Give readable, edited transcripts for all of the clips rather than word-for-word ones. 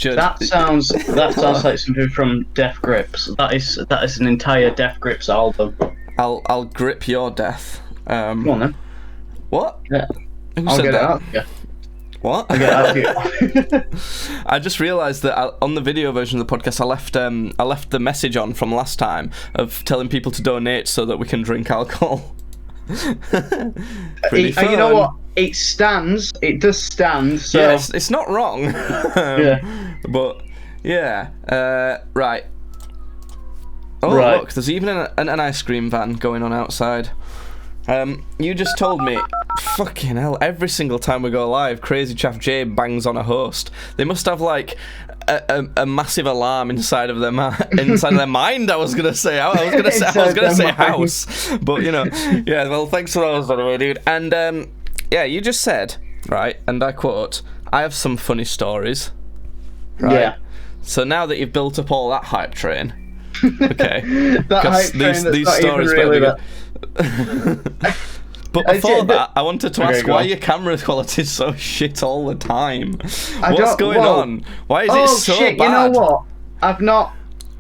That sounds like something from Death Grips. That is an entire Death Grips album. I'll grip your death. Come on then. What? Yeah. Who I'll said get that? it out. Yeah. What? I'll get it out. I just realised that on the video version of the podcast, I left the message on from last time of telling people to donate so that we can drink alcohol. Pretty fun. You know what? It stands. It does stand. So yeah, it's not wrong. Yeah. But yeah, right. Oh Right. look, there's even an ice cream van going on outside. You just told me, fucking hell, every single time we go live, Crazy Chaff J bangs on a host. They must have like a massive alarm inside of their mind. I was gonna say house, but you know, yeah. Well, thanks for those, by the way, dude. And yeah, you just said, right, and I quote, "I have some funny stories." Right? Yeah. So now that you've built up all that hype train, okay, that hype train these that's not even stories really better that. But before that, I wanted to Okay, ask go why on. your camera quality is so shit all the time. I What's don't- going whoa. on? Why is Oh it so shit! bad? You know what? I've not.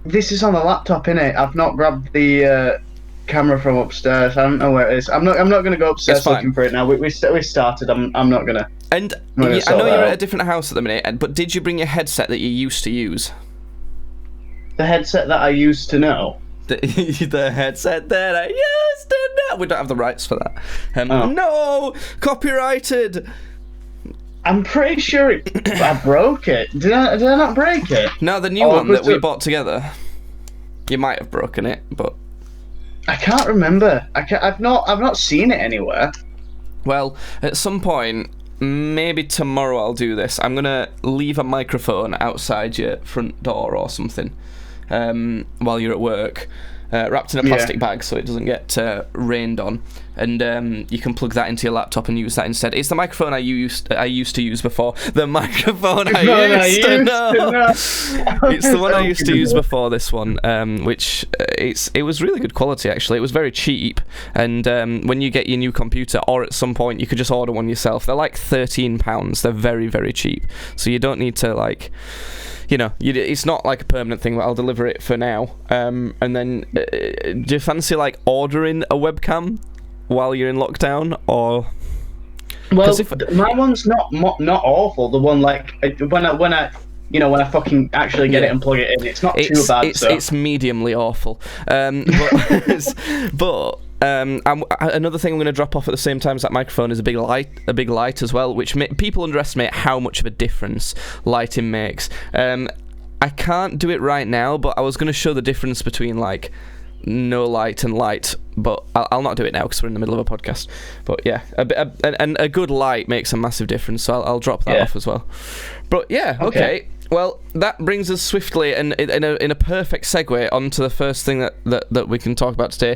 This is on the laptop, innit? I've not grabbed the camera from upstairs. I don't know where it is. I'm not gonna go upstairs It's fine. looking for it now. We started. I'm not gonna. And I'm gonna I sort know that you're at out. a different house at the minute, but did you bring your headset that you used to use? The headset that I used to know. The headset that I used to know. We don't have the rights for that. Oh. No! Copyrighted! I'm pretty sure I broke it. Did I not break it? No, the new Oh, one that but we so- bought together. You might have broken it, but... I can't remember. I've not seen it anywhere. Well, at some point, maybe tomorrow I'll do this. I'm going to leave a microphone outside your front door or something while you're at work, wrapped in a plastic bag so it doesn't get rained on. And you can plug that into your laptop and use that instead. It's the microphone I used to use before. The microphone I used to know. It's the one I used to use before this one, which it was really good quality actually. It was very cheap, and when you get your new computer, or at some point you could just order one yourself. They're like £13. They're very, very cheap, so you don't need to like, you know, it's not like a permanent thing. But I'll deliver it for now. And then, do you fancy like ordering a webcam while you're in lockdown, or? Well, my one's not awful. The one like when I fucking actually get it and plug it in, it's not too bad. It's mediumly awful. But another thing I'm going to drop off at the same time as that microphone is a big light as well, which people underestimate how much of a difference lighting makes. I can't do it right now, but I was going to show the difference between like no light and light, but I'll not do it now because we're in the middle of a podcast. But yeah, a good light makes a massive difference, so I'll drop that off as well. But yeah, okay. Well, that brings us swiftly and in a perfect segue onto the first thing that we can talk about today.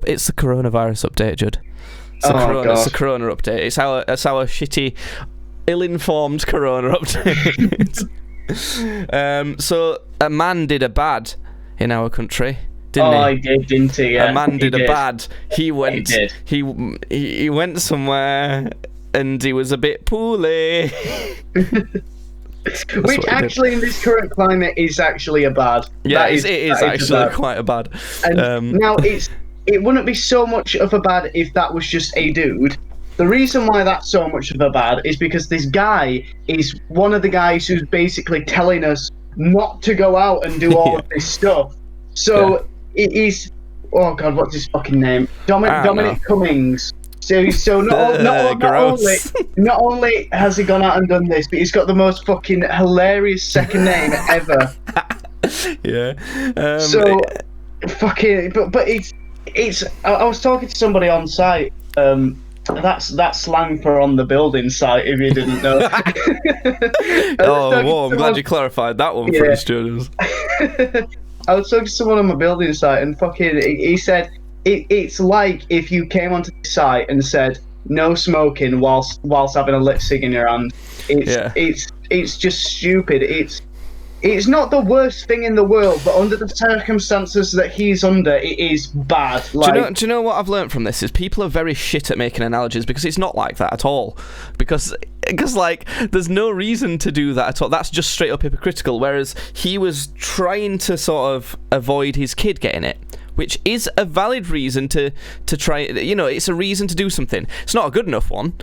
It's the coronavirus update, Judd. It's the corona update. It's our shitty, ill-informed corona update. So a man did a bad in our country, didn't he? Oh, he did, didn't he? Yeah, a man did a bad. He went. He did. He went somewhere, and he was a bit poorly. Which actually, in this current climate, is actually a bad. Yeah, it is actually quite a bad. And now it wouldn't be so much of a bad if that was just a dude. The reason why that's so much of a bad is because this guy is one of the guys who's basically telling us not to go out and do all of this stuff. So it is. Oh God, what's his fucking name? Dominic Cummings. So not only has he gone out and done this, but he's got the most fucking hilarious second name ever. Yeah. Fucking. But it's. I was talking to somebody on site. That's slang for on the building site, if you didn't know. I'm glad you clarified that one for the students. I was talking to someone on my building site, and fucking, he said it's like if you came onto the site and said no smoking whilst having a lit cig in your hand. It's just stupid. It's not the worst thing in the world, but under the circumstances that he's under, it is bad. Do you know what I've learned from this is people are very shit at making analogies, because it's not like that at all. Because because like there's no reason to do that at all. That's just straight up hypocritical. Whereas he was trying to sort of avoid his kid getting it, which is a valid reason to try. You know, it's a reason to do something. It's not a good enough one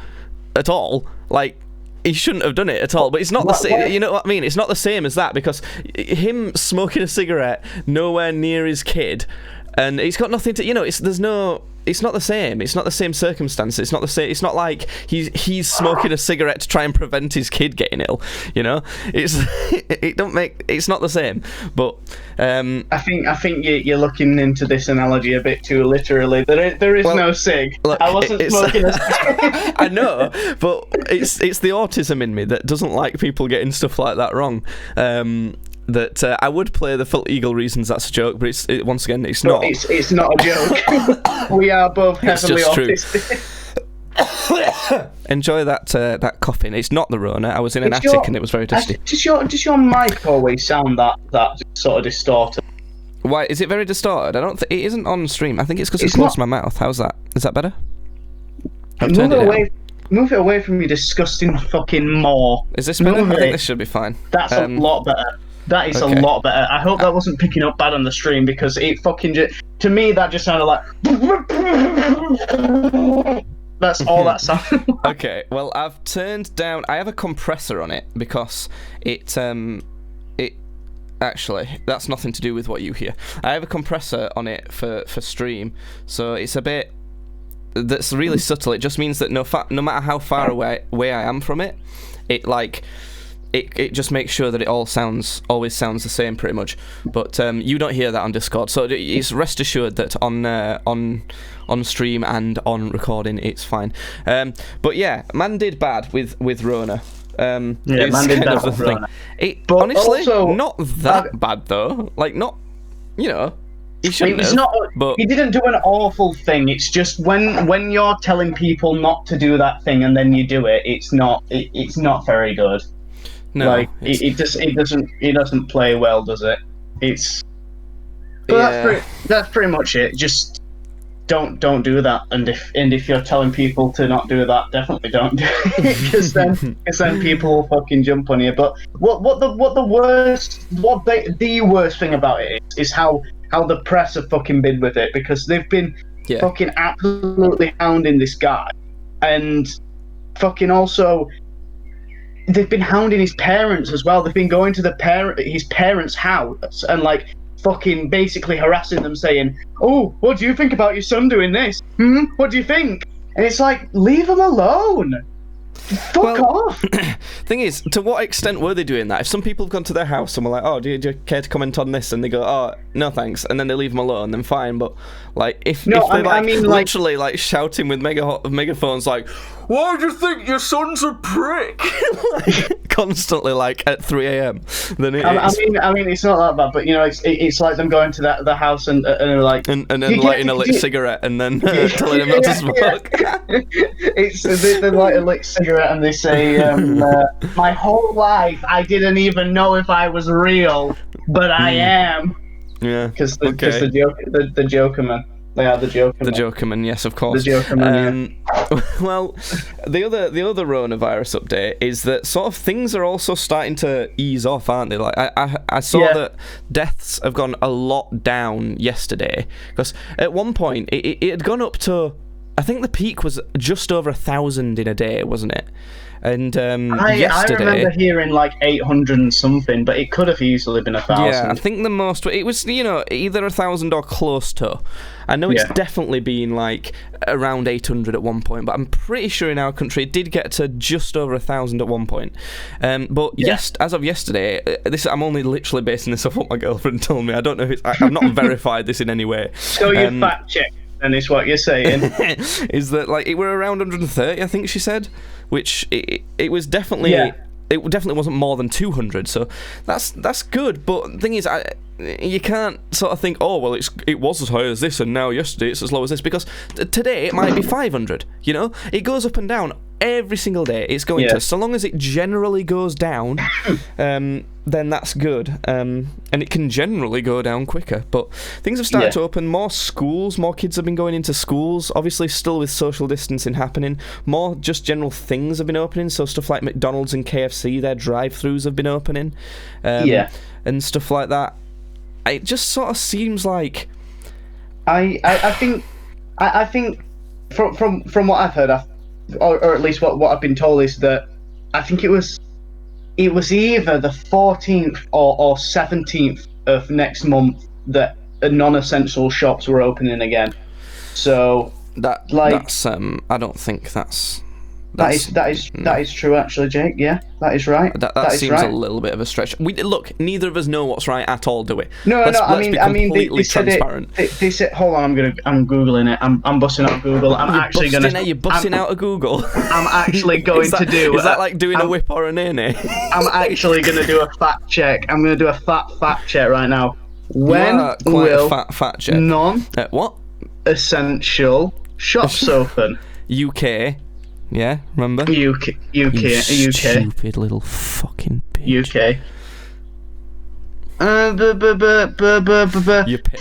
at all. Like, he shouldn't have done it at all, but it's not the same. You know what I mean? It's not the same as that, because him smoking a cigarette nowhere near his kid, and it's got nothing to. You know, it's not the same. It's not the same circumstances. It's not the same. It's not like he's smoking a cigarette to try and prevent his kid getting ill. You know, it's not the same. But I think you're looking into this analogy a bit too literally. There is no cig. Look, I wasn't smoking a cigarette. I know, but it's the autism in me that doesn't like people getting stuff like that wrong. That I would play the full Eagle reasons that's a joke, but once again, it's not. It's not a joke. We are both heavily autistic. Enjoy that coughing. It's not the Rona. I was in an attic and it was very dusty. Does your mic always sound that sort of distorted? Why is it very distorted? I don't. It isn't on stream. I think it's because it's close to my mouth. How's that? Is that better? Move it away from your disgusting fucking maw. Is this better? I think this should be fine. That's a lot better. That is a lot better. I hope that wasn't picking up bad on the stream, because it fucking to me that just sounded like. That's all that sounded like. Okay, well, I've turned down. I have a compressor on it because it actually, that's nothing to do with what you hear. I have a compressor on it for stream, so it's a bit. That's really subtle. It just means that no matter how far away I am from it, it just makes sure that it always sounds the same pretty much. But you don't hear that on Discord, so it's rest assured that on stream and on recording it's fine. But yeah, man did bad with Rona. Man did bad with Rona. But honestly, not that bad though. Like, not, you know. He shouldn't have, but he didn't do an awful thing. It's just when you're telling people not to do that thing and then you do it, it's not very good. No, like it doesn't play well, does it? That's pretty much it. Just don't do that. And if you're telling people to not do that, definitely don't do it, because then people will fucking jump on you. But the worst thing about it is how the press have fucking been with it, because they've been fucking absolutely hounding this guy, and fucking also. They've been hounding his parents as well. They've been going to his parents' house and like fucking basically harassing them, saying, "Oh, what do you think about your son doing this? What do you think?" And it's like, leave him alone. Fuck off. Thing is, to what extent were they doing that? If some people have gone to their house and were like, "Oh, do you care to comment on this?" and they go, "Oh, no thanks," and then they leave them alone, then fine. But like, if they're literally like shouting with megaphones, like, "Why do you think your son's a prick?" like, constantly, like at 3 a.m. Then I mean, it's not that bad, but you know, it's like them going to the house and like and then lighting a lit cigarette and then telling him not to smoke. They light a lit cigarette and they say, "My whole life I didn't even know if I was real, but I am." Yeah, because the Jokerman. They are the Jokerman. The Jokerman, yes, of course. The Jokerman, Well, the other coronavirus update is that sort of things are also starting to ease off, aren't they? Like I saw that deaths have gone a lot down yesterday, because at one point it had gone up to, I think the peak was just over 1,000 in a day, wasn't it? And yesterday, I remember hearing like 800 and something, but it could have easily been 1,000. Yeah, I think the most, it was, you know, either 1,000 or close to. I know it's definitely been like around 800 at one point, but I'm pretty sure in our country it did get to just over 1,000 at one point. But as of yesterday, I'm only literally basing this off what my girlfriend told me. I don't know if I've not verified this in any way. So you fact check. And it's what you're saying is that like it were around 130, I think she said, which it was definitely it definitely wasn't more than 200. So that's good. But the thing is, you can't sort of think, oh well, it was as high as this, and now yesterday it's as low as this, because today it might be 500. You know, it goes up and down every single day. It's going to. So long as it generally goes down, then that's good. And it can generally go down quicker. But things have started to open. More schools, more kids have been going into schools. Obviously, still with social distancing happening. More just general things have been opening. So stuff like McDonald's and KFC, their drive-thrus have been opening. And stuff like that. It just sort of seems like... I think from what I've heard, or at least what I've been told, is that I think it was either the 14th or 17th of next month that non-essential shops were opening again. So that's I don't think that is true, actually, Jake. Yeah, that is right. That is seems right. a little bit of a stretch. Look, neither of us know what's right at all, do we? No. Let's be completely transparent. They said, hold on, I'm googling it. I'm busting out Google. You're busting out of Google. I'm actually going to do. Is that like doing a whip or a nay? I'm actually going to do a fact check. I'm going to do a fact check right now. When will a fact check? What? Essential shops open? UK. Yeah, remember? UK. Stupid little fucking bitch. UK.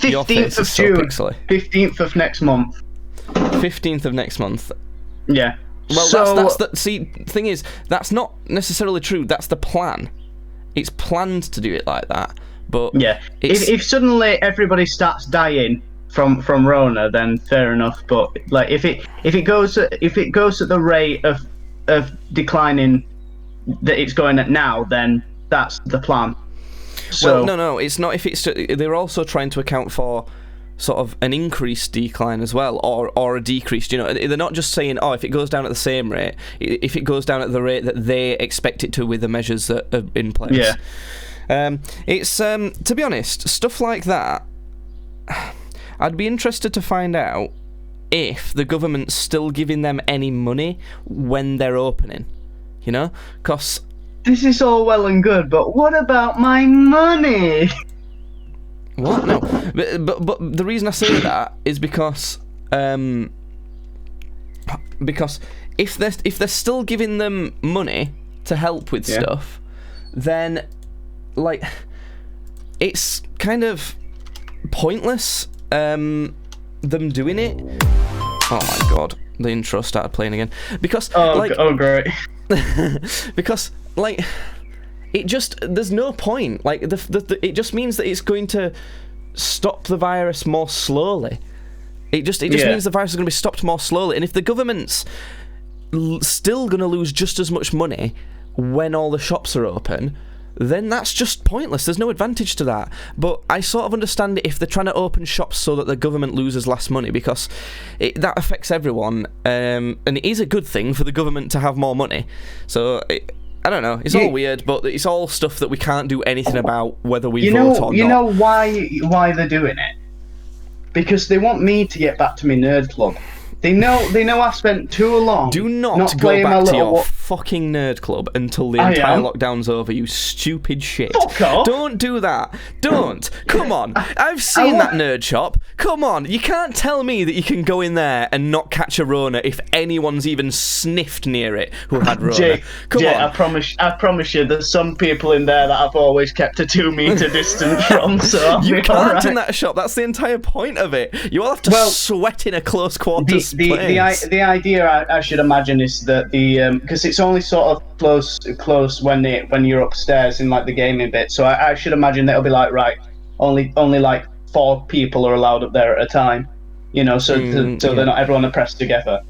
Your face is so pixely. 15th of next month. 15th of next month. Yeah. Well, that's the... See, thing is, that's not necessarily true. That's the plan. It's planned to do it like that, but... Yeah. If suddenly everybody starts dying from Rona, then fair enough. But like if it goes at the rate of declining that it's going at now, then that's the plan. So no, it's not. If it's they're also trying to account for sort of an increased decline as well, or a decreased. You know, they're not just saying, oh, if it goes down at the same rate, if it goes down at the rate that they expect it to with the measures that are in place. Yeah. It's to be honest, stuff like that. I'd be interested to find out if the government's still giving them any money when they're opening, you know? Because... This is all well and good, but what about my money? What? No. But the reason I say that is because if they're still giving them money to help with stuff, then, like, it's kind of pointless them doing it. Oh my god, the intro started playing again. Because great. Because like there's no point. Like it just means that it's going to stop the virus more slowly. It just means the virus is going to be stopped more slowly. And if the government's still going to lose just as much money when all the shops are open, then that's just pointless. There's no advantage to that. But I sort of understand it if they're trying to open shops so that the government loses less money, because that affects everyone, and it is a good thing for the government to have more money. So I don't know. It's all weird, but it's all stuff that we can't do anything about, whether we vote or not. You know why they're doing it? Because they want me to get back to my nerd club. They know I've spent too long. Do not go back to your fucking nerd club until the entire lockdown's over, you stupid shit. Fuck off. Don't do that. Don't. Come on. I've seen that nerd shop. Come on. You can't tell me that you can go in there and not catch a Rona if anyone's even sniffed near it who had Rona. Jake, Come on. I promise you there's some people in there that I've always kept a 2 meter distance from, so you can't in that shop. That's the entire point of it. You all have to sweat in a close quarters. The idea I should imagine is that because it's only sort of close when you're upstairs in like the gaming bit, so I should imagine that it'll be like, right, only like 4 people are allowed up there at a time, you know, so they're not everyone pressed together.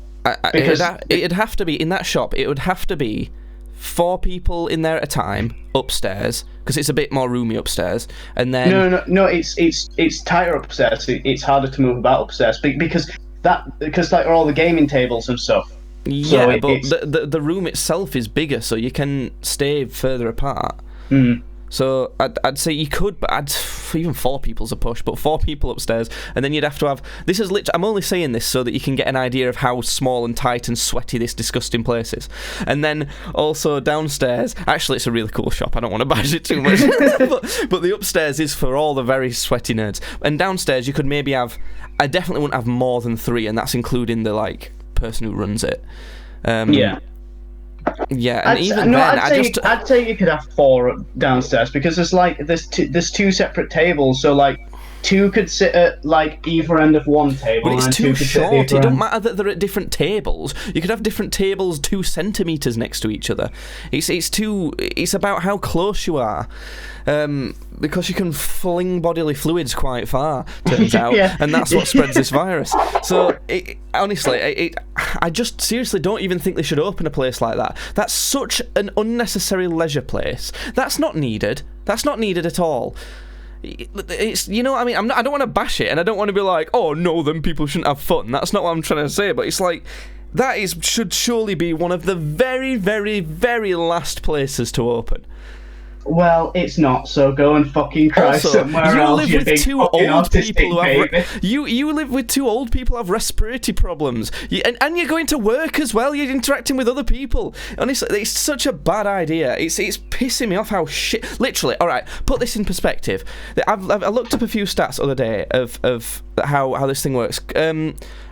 Because it'd have to be in that shop. It would have to be 4 people in there at a time upstairs, because it's a bit more roomy upstairs, and then no, it's tighter upstairs. It's harder to move about upstairs because like all the gaming tables and stuff. Yeah, so but the room itself is bigger, so you can stay further apart. Mm. So I'd say you could, but even 4 people's a push, but 4 people upstairs, and then you'd have to have... This is I'm only saying this so that you can get an idea of how small and tight and sweaty this disgusting place is. And then also downstairs... Actually, it's a really cool shop. I don't want to bash it too much. but the upstairs is for all the very sweaty nerds. And downstairs, you could maybe have... I definitely wouldn't have more than 3, and that's including the, like, person who runs it. Yeah. Yeah, and I'd say you could have 4 downstairs because there's two separate tables, so like 2 could sit at like either end of one table. But it's and too 2 could sit at short. the It other don't end. matter that they're at different tables. You could have different tables 2 centimeters next to each other. It's about how close you are, because you can fling bodily fluids quite far. Turns out, Yeah. and that's what spreads this virus. So honestly, I just seriously don't even think they should open a place like that. That's such an unnecessary leisure place. That's not needed. That's not needed at all. It's, you know what I mean? I don't want to bash it, and I don't want to be like, oh no, then people shouldn't have fun. That's not what I'm trying to say, but it's like, should surely be one of the very, very, very last places to open. Well, it's not, so go and fucking cry Also, somewhere you else, live you with big 2 fucking old autistic people who have baby. you live with 2 old people who have respiratory problems, and you're going to work as well. You're interacting with other people. Honestly, it's such a bad idea. It's pissing me off how shit. Literally, all right. Put this in perspective. I looked up a few stats the other day of how this thing works.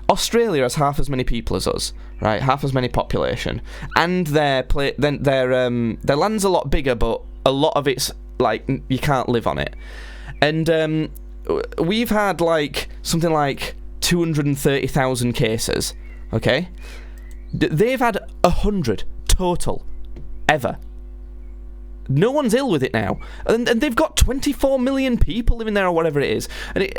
Australia has half as many people as us, right? Half as many population, and their land's a lot bigger, but a lot of it's like you can't live on it. And we've had like something like 230,000 cases. Okay, they've had 100 total ever. No one's ill with it now, and they've got 24 million people living there or whatever it is. And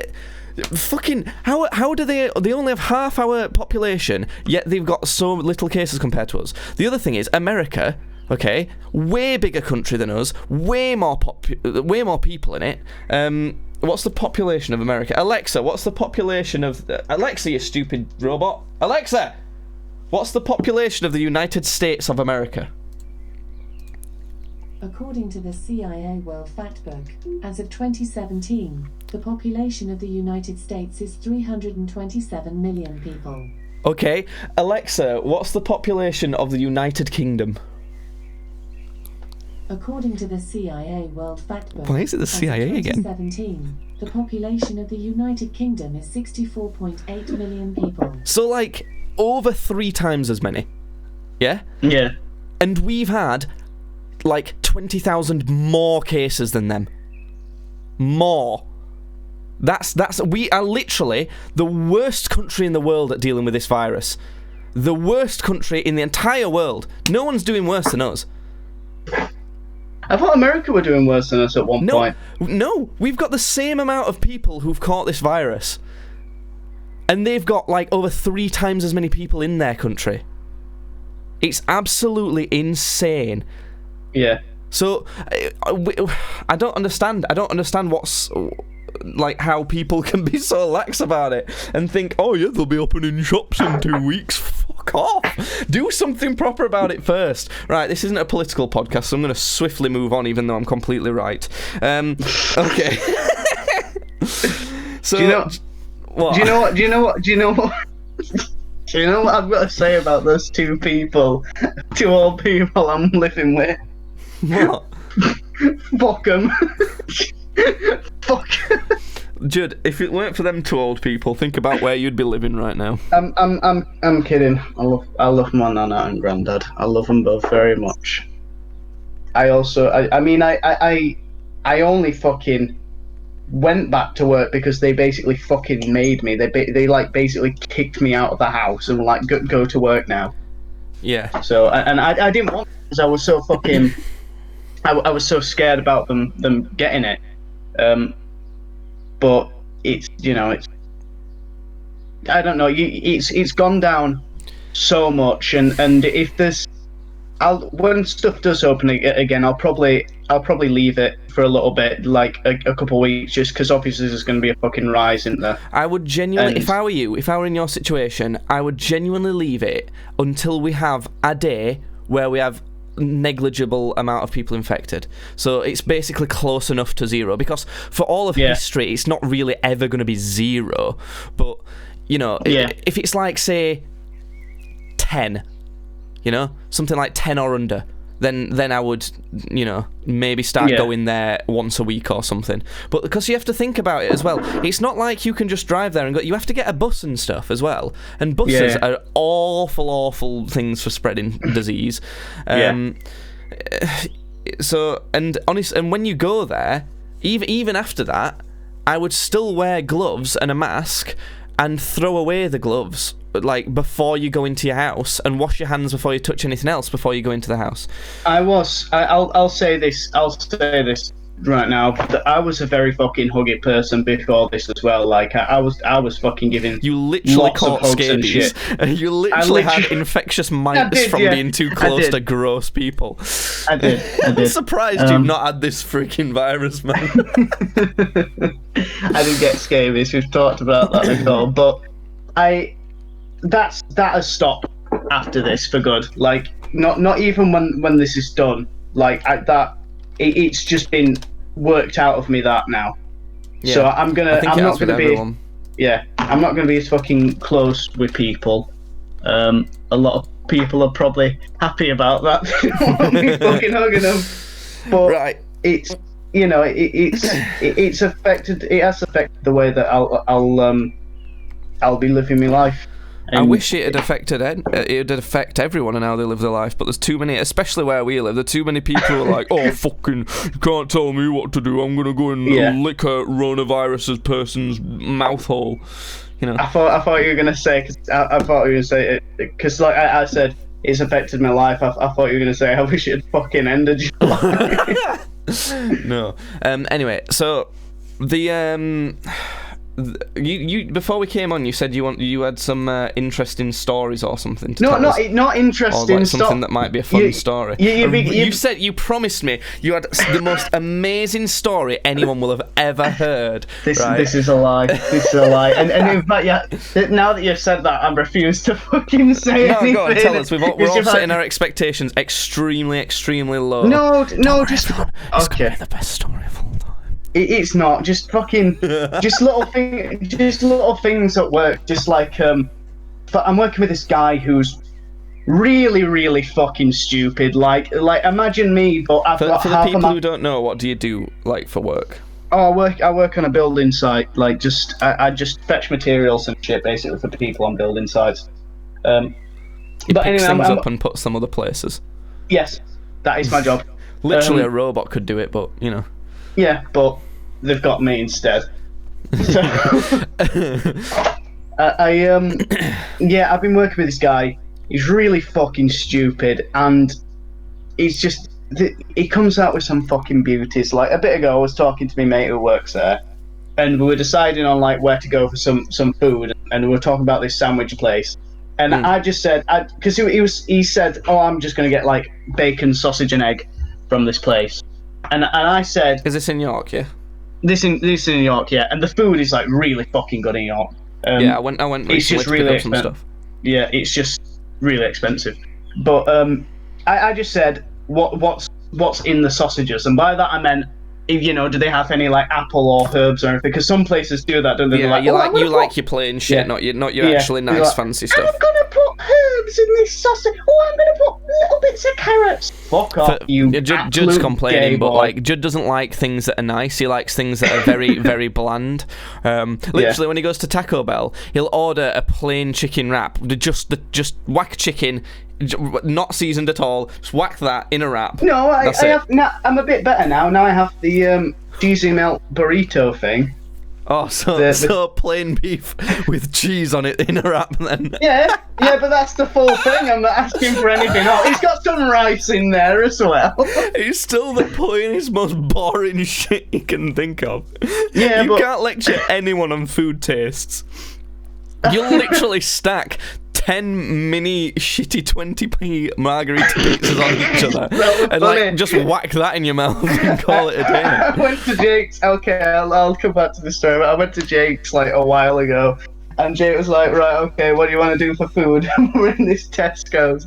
fucking how do they only have half our population, yet they've got so little cases compared to us. The other thing is America. Okay, way bigger country than us, way more people in it. What's the population of America? Alexa, what's the population of... Alexa, you stupid robot. Alexa, what's the population of the United States of America? According to the CIA World Factbook, as of 2017, the population of the United States is 327 million people. Okay, Alexa, what's the population of the United Kingdom? According to the CIA World Factbook, Why is it the CIA again? 2017, the population of the United Kingdom is 64.8 million people. So, like, over 3 times as many. Yeah? Yeah. And we've had, like, 20,000 more cases than them. More. We are literally the worst country in the world at dealing with this virus. The worst country in the entire world. No one's doing worse than us. I thought America were doing worse than us at one point. No, we've got the same amount of people who've caught this virus. And they've got, like, over 3 times as many people in their country. It's absolutely insane. Yeah. So, I don't understand. I don't understand what's... like, how people can be so lax about it and think, oh yeah, they'll be opening shops in 2 weeks. Fuck off. Do something proper about it first. Right, this isn't a political podcast, so I'm going to swiftly move on, even though I'm completely right. Okay. So, Do you know what? Do you know what I've got to say about those 2 people? 2 old people I'm living with. What? Fuck them. Fuck. Judd, if it weren't for them 2 old people, think about where you'd be living right now. I'm kidding. I love my nana and granddad. I love them both very much. I only fucking went back to work because they basically fucking made me. They like basically kicked me out of the house and were like, go to work now. Yeah. So and I didn't want it because I was so fucking. I was so scared about them getting it. But it's, you know, it's, I don't know, it's gone down so much, and if there's, when stuff does open again, I'll probably leave it for a little bit, like a couple of weeks, just because obviously there's going to be a fucking rise, isn't there? I would genuinely, if I were you, if I were in your situation, I would genuinely leave it until we have a day where we have negligible amount of people infected, so it's basically close enough to 0, because for all of history it's not really ever going to be 0, but you know, if it's like, say, 10, you know, something like 10 or under, then I would, maybe start Yeah. going there once a week or something. But because you have to think about it as well, it's not like you can just drive there and go. You have to get a bus and stuff as well. And buses Yeah. are awful things for spreading disease. So, and when you go there, even after that, I would still wear gloves and a mask and throw away the gloves, like, before you go into your house, and wash your hands before you touch anything else before you go into the house. I'll say this right now, that I was a very fucking huggy person before this as well. Like, I was fucking giving You literally lots of caught hugs and scabies. shit. You literally had literally- infectious mites did, from yeah. being too I close did. to gross people. I did. I'm surprised you've not had this freaking virus, man. I didn't get scabies. We've talked about that before, but that has stopped after this for good. Like, not even when this is done. Like, it's just been worked out of me that now. Yeah. So I'm I think I'm it not has with gonna be. everyone. Yeah, I'm not gonna be as fucking close with people. A lot of people are probably happy about that. They don't want me fucking hugging them. But Right. it's it's affected. It has affected the way that I'll be living my life. I And- wish it'd affect everyone and how they live their life, but there's too many, especially where we live, there's too many people who are like, oh, fucking, you can't tell me what to do, I'm gonna go and lick a coronavirus person's mouth hole, I thought you were gonna say, cause I thought you were gonna say it, because like I said, it's affected my life. I thought you were gonna say, I wish it had fucking ended your life. No. Anyway, so the you before we came on, you said you had some interesting stories or something to tell us. Not Or interesting. like something that might be a fun story. You promised me you had the most amazing story anyone will have ever heard. This is a lie. This is a lie. And in fact, yeah. Now that you've said that, I refuse to fucking say anything. No, go on, tell us. We're all Because setting our expectations extremely low. No, just It's okay. gonna be the best story of all time. It's not just fucking just little things at work. Just like but I'm working with this guy who's really fucking stupid. Like imagine me, but I've got For the half people of my. who don't know, what do you do like for work? Oh, I work on a building site. Like I just fetch materials and shit basically for people on building sites. You But pick anyway, things I'm- up and put some other places. Yes, that is my job. Literally, a robot could do it, but Yeah, but they've got me instead. So, I've been working with this guy. He's really fucking stupid, and he's just he comes out with some fucking beauties. Like a bit ago, I was talking to my mate who works there, and we were deciding on like where to go for some food, and we were talking about this sandwich place. And I just said, because he said, oh, I'm just gonna get like bacon, sausage, and egg from this place, and I said, is this in York? Yeah. this in New York, yeah, and the food is like really fucking good in York. Yeah, I went it's recently just to really pick up some stuff. Yeah, it's just really expensive. But I just said what's in the sausages, and by that I meant, do they have any like apple or herbs or anything? Because some places do that, don't they? Yeah, They're you "Oh, like your plain shit, not your actually You're nice like, fancy stuff. I'm gonna put herbs in this sausage. Oh, I'm gonna put little bits of carrots. Fuck off, you. Yeah, Judd's absolute complaining, gay but boy. like Judd doesn't like things that are nice. He likes things that are very, very bland. Literally, when he goes to Taco Bell, he'll order a plain chicken wrap, just whack chicken, not seasoned at all. Just whack that in a wrap. No, That's it. I'm a bit better now. Now I have the cheesy melt burrito thing. Oh, so plain beef with cheese on it in a wrap, then. Yeah, but that's the full thing. I'm not asking for anything else. It's got some rice in there as well. It's still the plainest, most boring shit you can think of. Yeah, you but- can't lecture anyone on food tastes. You'll literally stack 10 mini shitty 20p margarita pizzas on each other and funny. like just whack that in your mouth and call it a day. I went to Jake's. Okay, I'll come back to the story. But I went to Jake's like a while ago, and Jake was like, "Right, okay, what do you want to do for food?" We're in this Tesco's,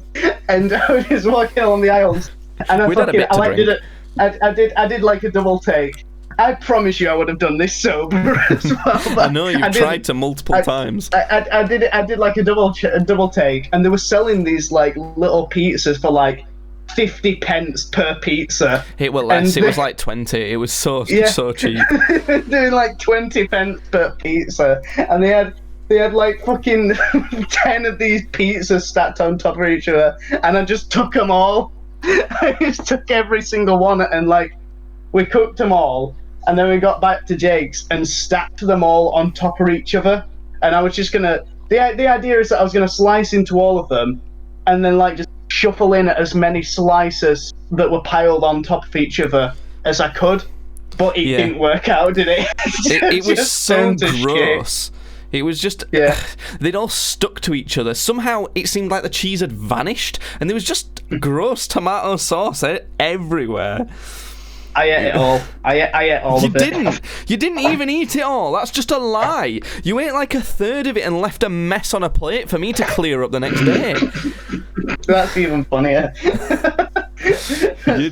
and I was just walking along the aisles, and We'd had a bit to drink. I did like a double take. I promise you, I would have done this sober as well. But I know you've didn't. tried to multiple times. I did like a double take, and they were selling these like little pizzas for like 50 pence per pizza. It was less. And It was like 20. It was so cheap. Doing like 20 pence per pizza, and they had like fucking 10 of these pizzas stacked on top of each other, and I just took them all. I just took every single one, and like we cooked them all, and then we got back to Jake's and stacked them all on top of each other. And I was just gonna. The idea is that I was gonna slice into all of them, and then like just shuffle in as many slices that were piled on top of each other as I could. But it didn't work out, did it? It was so gross. It was just, they'd all stuck to each other. Somehow it seemed like the cheese had vanished, and there was just gross tomato sauce everywhere. I ate it all. I ate all of it. You didn't even eat it all. That's just a lie. You ate like a third of it and left a mess on a plate for me to clear up the next day. That's even funnier. You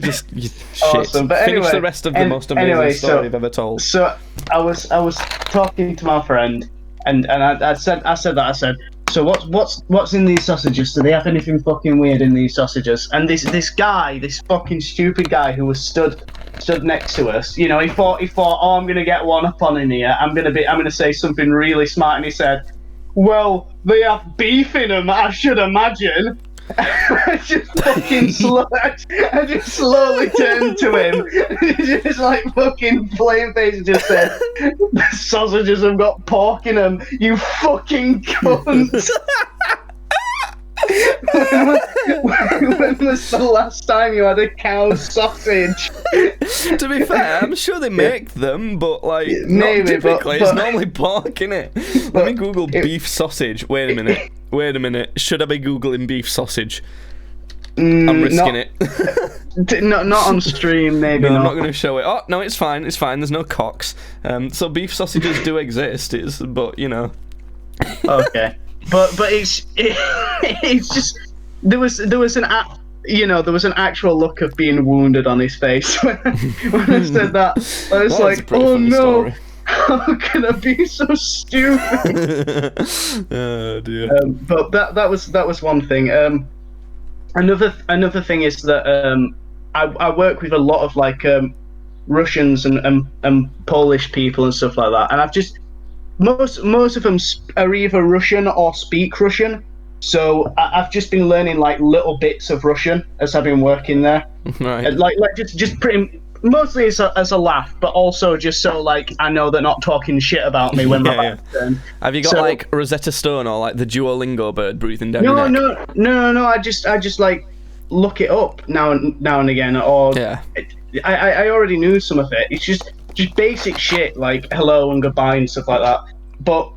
awesome. But Finish the rest of the most amazing story I've ever told. So I was talking to my friend, and I said, so what's in these sausages? Do they have anything fucking weird in these sausages? And this guy, this fucking stupid guy who was stood next to us, you know, he thought, oh, I'm gonna get one up on in here. I'm gonna say something really smart, and he said, well, they have beef in them, I should imagine. I just slowly turned to him, just like fucking flame face, and just said, the sausages have got pork in them, you fucking cunt. When was the last time you had a cow sausage? To be fair, I'm sure they make them, but like, maybe, not typically. but it's normally pork, innit? Let me Google beef sausage. Wait a minute. Should I be Googling beef sausage? I'm risking it. Not on stream, maybe. No, not. I'm not going to show it. Oh, no, it's fine. There's no cocks. So beef sausages do exist, but you know. Okay. But it's just there was an actual look of being wounded on his face when I said that. I was like, oh no, story. How can I be so stupid? Oh dear. But that was one thing. Another thing is that I work with a lot of like Russians and Polish people and stuff like that, and I've just. Most of them are either Russian or speak Russian, so I've just been learning like little bits of Russian as I've been working there. Right. Like just pretty mostly as a laugh, but also just so like I know they're not talking shit about me when my back's turned. Have you got like Rosetta Stone or like the Duolingo bird breathing down your neck? No. I just like look it up now and again, or I already knew some of it. It's just basic shit like hello and goodbye and stuff like that. But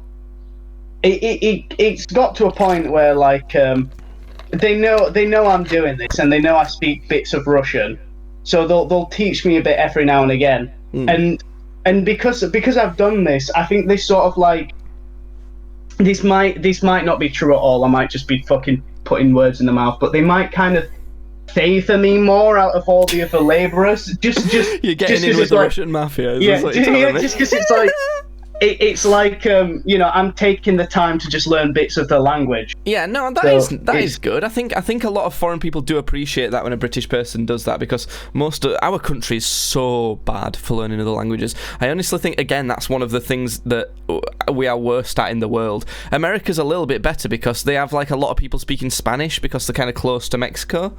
it's got to a point where like they know I'm doing this, and they know I speak bits of Russian, so they'll teach me a bit every now and again. And because I've done this, I think they sort of like this might not be true at all. I might just be fucking putting words in the mouth, but they might kind of favor me more out of all the other labourers. Just you're getting in with the Russian mafia. Just because it's like it's like I'm taking the time to just learn bits of the language. Yeah, no, that is good. I think a lot of foreign people do appreciate that when a British person does that, because most of our country is so bad for learning other languages. I honestly think, again, that's one of the things that we are worst at in the world. America's a little bit better because they have like a lot of people speaking Spanish because they're kind of close to Mexico,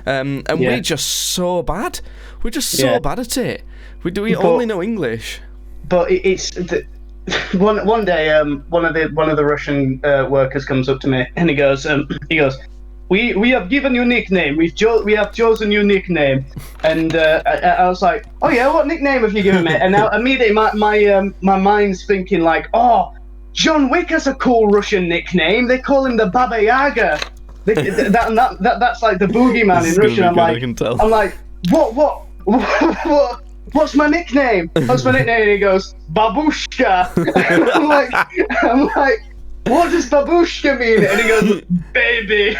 and we're just so bad. We're just so bad at it. We only know English. But it's. One day, one of the Russian workers comes up to me and he goes, we have given you a nickname. We have chosen your nickname, and I was like, oh yeah, what nickname have you given me? And now immediately my mind's thinking like, oh, John Wick has a cool Russian nickname. They call him the Baba Yaga. That's like the boogeyman in Russian. I'm like, what? What's my nickname? What's my nickname? And he goes, Babushka. I'm like, what does Babushka mean? And he goes, baby.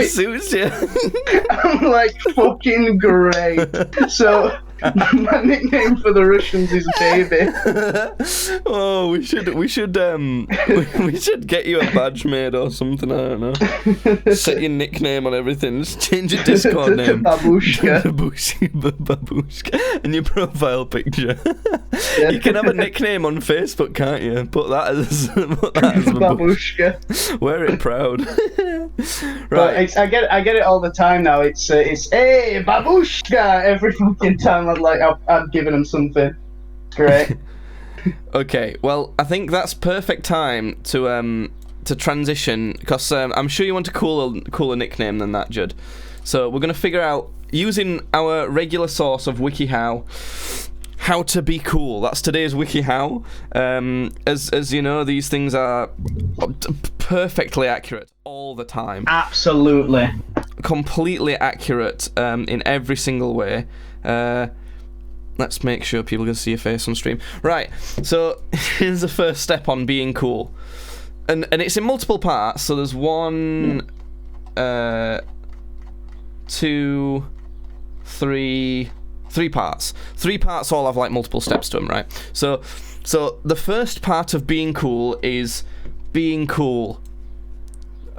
It suits you. I'm like, fucking great. So My nickname for the Russians is Baby. Oh, we should we should get you a badge made or something. I don't know. Set your nickname on everything. Just change your Discord name. Babushka. Babushka. And your profile picture. Yeah. You can have a nickname on Facebook, can't you? Put that as Babushka. Babushka. Wear it proud. But Right. I get it all the time now. It's hey Babushka every fucking time I've given him something. Great. Okay, well, I think that's perfect time to transition, because I'm sure you want a cooler nickname than that, Judd. So we're going to figure out, using our regular source of WikiHow, how to be cool. That's today's WikiHow. As you know, these things are perfectly accurate all the time. Absolutely. Completely accurate in every single way. Let's make sure people can see your face on stream. Right, so here's the first step on being cool. And it's in multiple parts, so there's 1, 2, 3 parts. 3 parts all have like multiple steps to them, right? So the first part of being cool is being cool.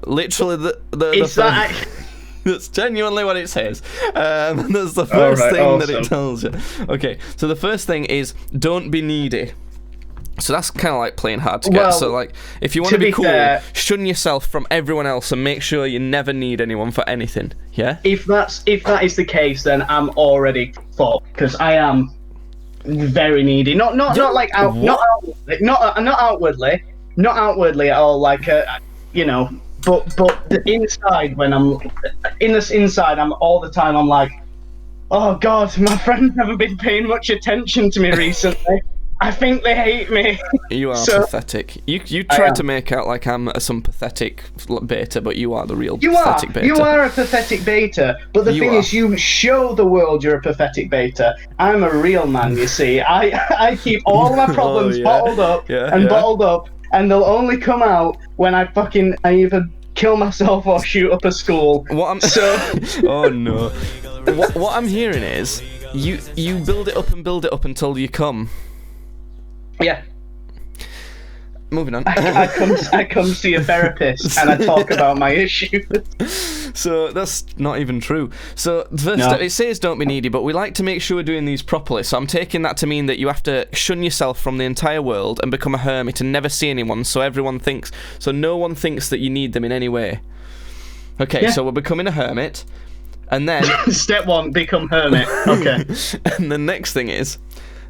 Literally that's genuinely what it says. That's the first thing that it tells you. Okay, so the first thing is don't be needy. So that's kind of like playing hard to get. Well, so like, if you want to be cool, fair, shun yourself from everyone else and make sure you never need anyone for anything. Yeah. If that is the case, then I'm already fucked, because I am very needy. Not like not outwardly at all. Like you know. But the inside, when I'm in this inside, I'm all the time. I'm like, oh God, my friends haven't been paying much attention to me recently. I think they hate me. You are pathetic. You tried to make out like I'm some pathetic beta, but you are the real pathetic beta. You are a pathetic beta. But the thing is, you show the world you're a pathetic beta. I'm a real man, you see. I keep all my problems bottled up bottled up. And they'll only come out when I either kill myself or shoot up a school. Oh no. What I'm hearing is you build it up until you come. Yeah. Moving on. I come see a therapist and I talk about my issue. So that's not even true. So first, it says don't be needy, but we like to make sure we're doing these properly. So I'm taking that to mean that you have to shun yourself from the entire world and become a hermit and never see anyone, so no one thinks that you need them in any way. Okay, so we're becoming a hermit, and then Step 1, become hermit. Okay. And the next thing is,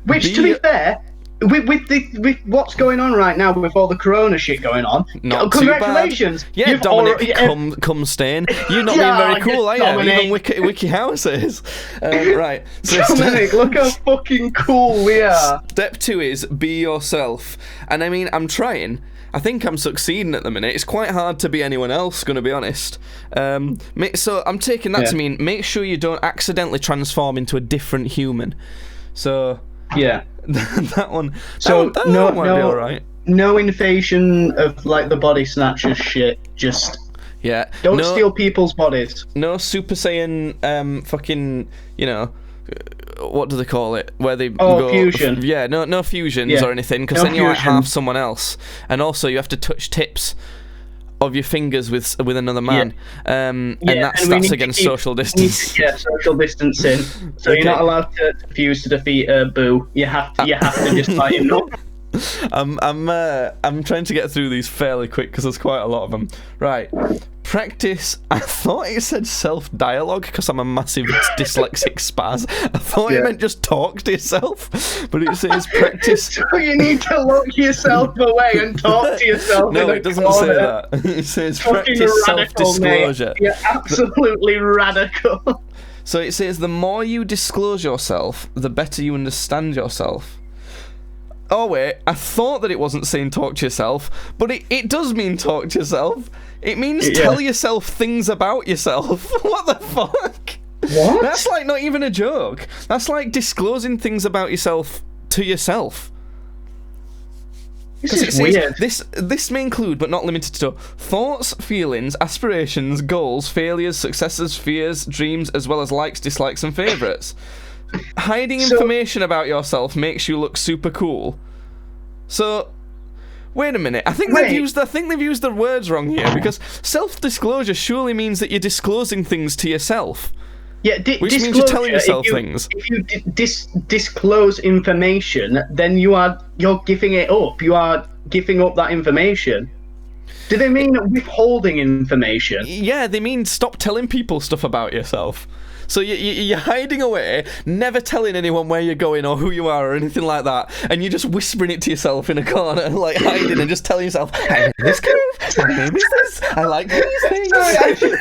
which, to be fair, with what's going on right now, with all the corona shit going on, congratulations. Too bad. Yeah, Dominic, come stain. You're not being very cool, are you? Dominic. Even WikiHow says. Right. So Dominic, look how fucking cool we are. Step 2 is be yourself. And I mean, I'm trying. I think I'm succeeding at the minute. It's quite hard to be anyone else, gonna be honest. So I'm taking that to mean make sure you don't accidentally transform into a different human. So yeah. that one. That no, might be alright. No invasion of like the body snatchers shit. Just don't steal people's bodies. No Super Saiyan, fucking, you know, what do they call it? Where they go fusion. Yeah, no fusions or anything, because then you're like half someone else, and also you have to touch tips of your fingers with another man, and that's against social distance. Social distancing. So you're not allowed to fuse to defeat Boo. You have to just fight him. No. I'm trying to get through these fairly quick because there's quite a lot of them. Right. Practice. I thought it said self-dialogue because I'm a massive dyslexic spaz. I thought it meant just talk to yourself, but it says practice. So you need to look yourself away and talk to yourself. No, it doesn't say that. It says practice self-disclosure. You're absolutely radical. So it says the more you disclose yourself, the better you understand yourself. Oh wait, I thought that it wasn't saying talk to yourself, but it does mean talk to yourself. It means tell yourself things about yourself. What the fuck? What? That's like not even a joke. That's like disclosing things about yourself to yourself. This is weird. This may include, but not limited to, thoughts, feelings, aspirations, goals, failures, successes, fears, dreams, as well as likes, dislikes, and favourites. hiding So- information about yourself makes you look super cool. So, wait a minute. I think they've used the words wrong here, because self-disclosure surely means that you're disclosing things to yourself. Yeah, Which means you're telling yourself things. If you disclose information, then you're giving it up. You are giving up that information. Do they mean withholding information? Yeah, they mean stop telling people stuff about yourself. So you're hiding away, never telling anyone where you're going or who you are or anything like that, and you're just whispering it to yourself in a corner, like hiding and just telling yourself, I'm in this cave, my name is this, I like these things. Sorry,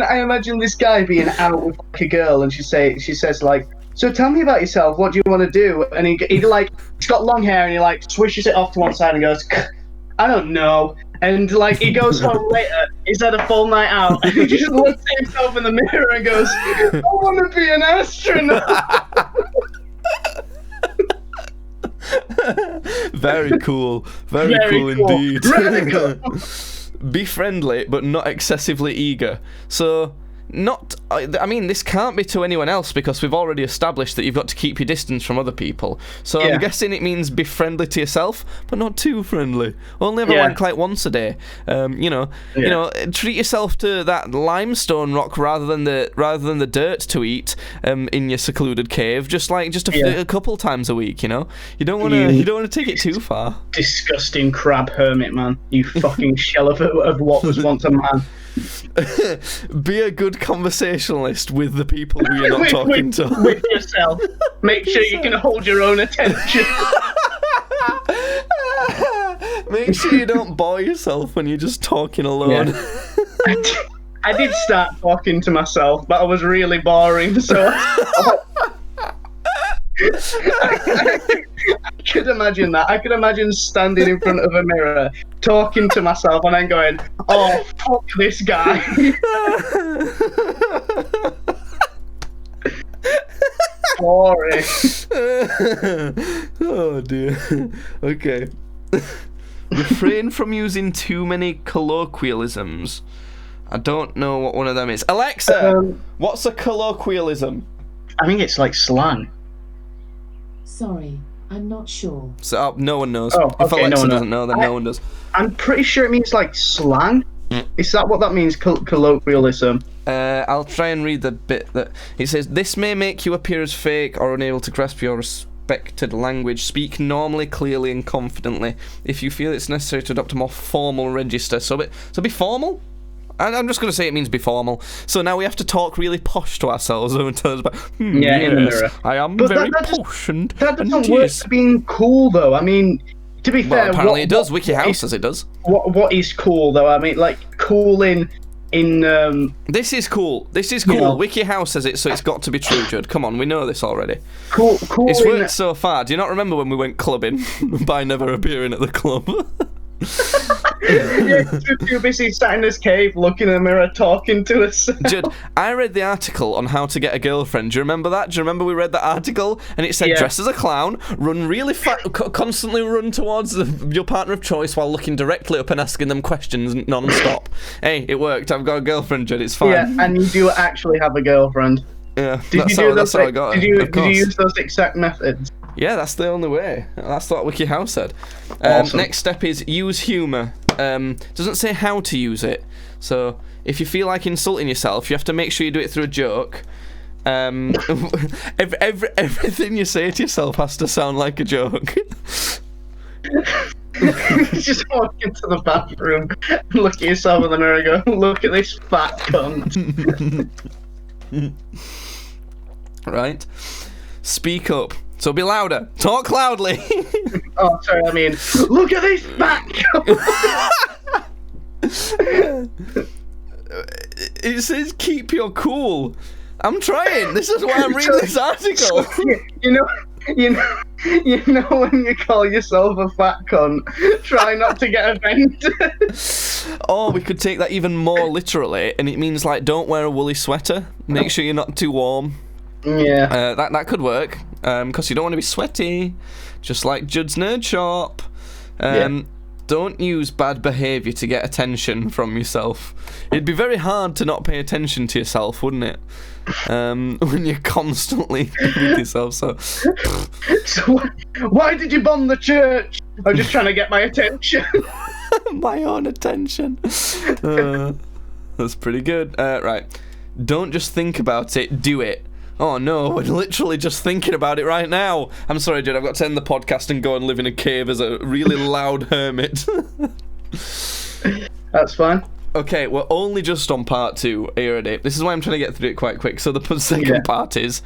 I imagine this guy being out with like a girl, and she says like, so tell me about yourself, what do you want to do? And he's got long hair, and he like swishes it off to one side and goes, I don't know. And like he goes home later, he's had a full night out, and he just looks at himself in the mirror and goes, I want to be an astronaut. Very cool. Very cool indeed. Radical. Be friendly, but not excessively eager. So, I mean, this can't be to anyone else, because we've already established that you've got to keep your distance from other people. So Yeah. I'm guessing it means be friendly to yourself, but not too friendly. Only ever Yeah. wank like once a day. Treat yourself to that limestone rock rather than the dirt to eat in your secluded cave. Just a couple times a week. You don't want to take it too far. Disgusting crab hermit, man. You fucking shell of what was once a man. Be a good conversationalist with the people who you're not talking to. With yourself. Make sure you can hold your own attention. Make sure you don't bore yourself when you're just talking alone. I did start talking to myself, but I was really boring, so I could imagine that. I could imagine standing in front of a mirror, talking to myself, and then going, oh, fuck this guy. Boring. Oh dear. Okay. Refrain from using too many colloquialisms. I don't know what one of them is. Alexa, what's a colloquialism? I think it's like slang. Sorry, I'm not sure. So no one knows. Oh, If okay, Alexa no one doesn't know, then no one does. I'm pretty sure it means like slang. Is that what that means, colloquialism? I'll try and read the bit that it says. This may make you appear as fake or unable to grasp your respected language. Speak normally, clearly, and confidently. If you feel it's necessary to adopt a more formal register, so be formal. I'm just going to say it means be formal. So now we have to talk really posh to ourselves and tell us about. In the mirror. I am But very that posh and That doesn't and work yes. for being cool, though. I mean, to be fair, Well, apparently it does. WikiHouse says it does. What is cool, though? I mean, like cool in This is cool. This is cool. WikiHouse says it, so it's got to be true, Judd. Come on, we know this already. cool. It's in, worked so far. Do you not remember when we went clubbing by never appearing at the club? Yeah, too busy sat in this cave, looking in the mirror, talking to us. Judd, I read the article on how to get a girlfriend. Do you remember that? Do you remember we read that article? And it said, dress as a clown, run really constantly run towards your partner of choice while looking directly up and asking them questions non-stop. Hey, it worked. I've got a girlfriend, Judd. It's fine. Yeah, and you do actually have a girlfriend. Yeah, Did that's how I got it. Did you use those exact methods? Yeah, that's the only way. That's what WikiHouse said. Awesome. Next step is use humour. Doesn't say how to use it. So if you feel like insulting yourself, you have to make sure you do it through a joke. Everything you say to yourself has to sound like a joke. Just walk into the bathroom, look at yourself in the mirror, and go, look at this fat cunt. Right? Speak up. So be louder. Talk loudly. Oh, sorry, I mean, look at this fat cunt. It says keep your cool. I'm trying. This is why I'm reading this article. You know when you call yourself a fat cunt, try not to get offended. Or we could take that even more literally, and it means like don't wear a woolly sweater. Make sure you're not too warm. Yeah. That could work, because you don't want to be sweaty, just like Judd's Nerd Shop. Yeah. Don't use bad behaviour to get attention from yourself. It'd be very hard to not pay attention to yourself, wouldn't it? When you're constantly with yourself. So So why did you bomb the church? I'm just trying to get my attention. my own attention. That's pretty good. Right. Don't just think about it, do it. Oh no, we're literally just thinking about it right now. I'm sorry, dude, I've got to end the podcast and go and live in a cave as a really loud hermit. That's fine. Okay, we're only just on part 2. Are you ready? This is why I'm trying to get through it quite quick. So the second part is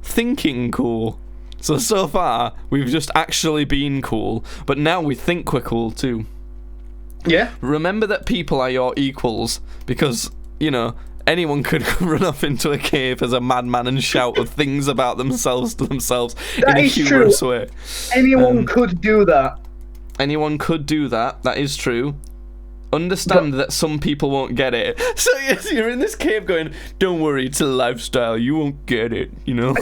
thinking cool. So far, we've just actually been cool, but now we think we're cool too. Yeah. Remember that people are your equals, because, you know, anyone could run off into a cave as a madman and shout things about themselves to themselves in a humorous way. Anyone could do that. Anyone could do that. That is true. Understand that some people won't get it. So yes, you're in this cave going, don't worry, it's a lifestyle, you won't get it, you know?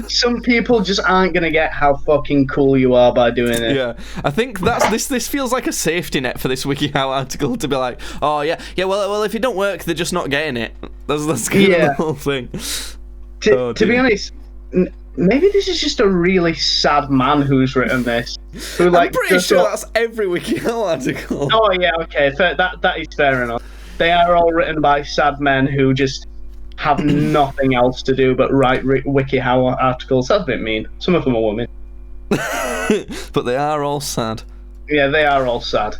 Some people just aren't going to get how fucking cool you are by doing it. Yeah, I think this feels like a safety net for this WikiHow article to be like, oh yeah, well if it don't work, they're just not getting it. That's kind of the whole thing. To be honest, maybe this is just a really sad man who's written this. Who, like, I'm pretty sure that's every WikiHow article. Oh yeah, okay, that is fair enough. They are all written by sad men who just have nothing else to do but write WikiHow articles. That's a bit mean. Some of them are women. But they are all sad. Yeah, they are all sad.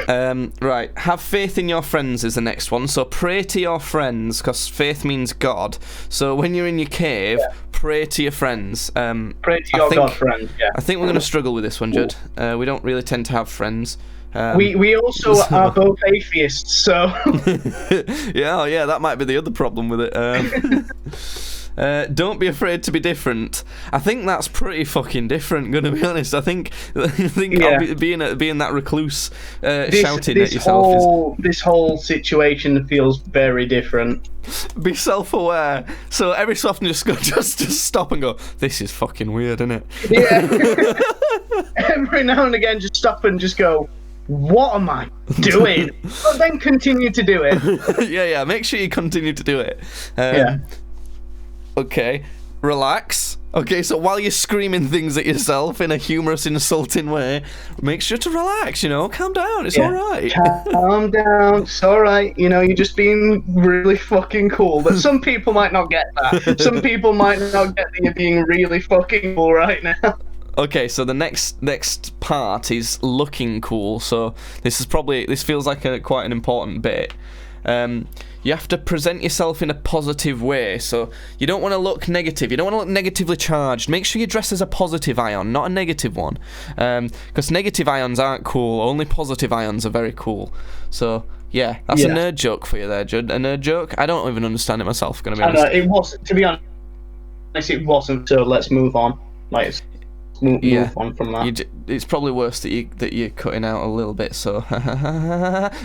Right, have faith in your friends is the next one. So pray to your friends, because faith means God. So when you're in your cave, pray to your friends. Pray to your God friends, yeah. I think we're going to struggle with this one, Judd. We don't really tend to have friends. We also are both atheists, so... yeah, that might be the other problem with it. Don't be afraid to be different. I think that's pretty fucking different, gonna be honest. I think being that recluse shouting at yourself this whole situation feels very different. Be self-aware. So every so often just stop and go, this is fucking weird, isn't it? Yeah. Every now and again just stop and just go, what am I doing? But then continue to do it. Yeah, make sure you continue to do it. Okay, relax. Okay, so while you're screaming things at yourself in a humorous, insulting way, make sure to relax, you know, calm down, it's alright. Calm down, it's alright, you know, you're just being really fucking cool. But some people might not get that. Some people might not get that you're being really fucking cool right now. Okay, so the next part is looking cool, so this feels like quite an important bit. You have to present yourself in a positive way, so you don't want to look negative, you don't want to look negatively charged. Make sure you dress as a positive ion, not a negative one, because negative ions aren't cool, only positive ions are very cool. So yeah, that's a nerd joke for you there, Judd. A nerd joke? I don't even understand it myself, gonna be honest. It wasn't, to be honest, it wasn't, so let's move on. Move on from that. It's probably worse that you're cutting out a little bit, so...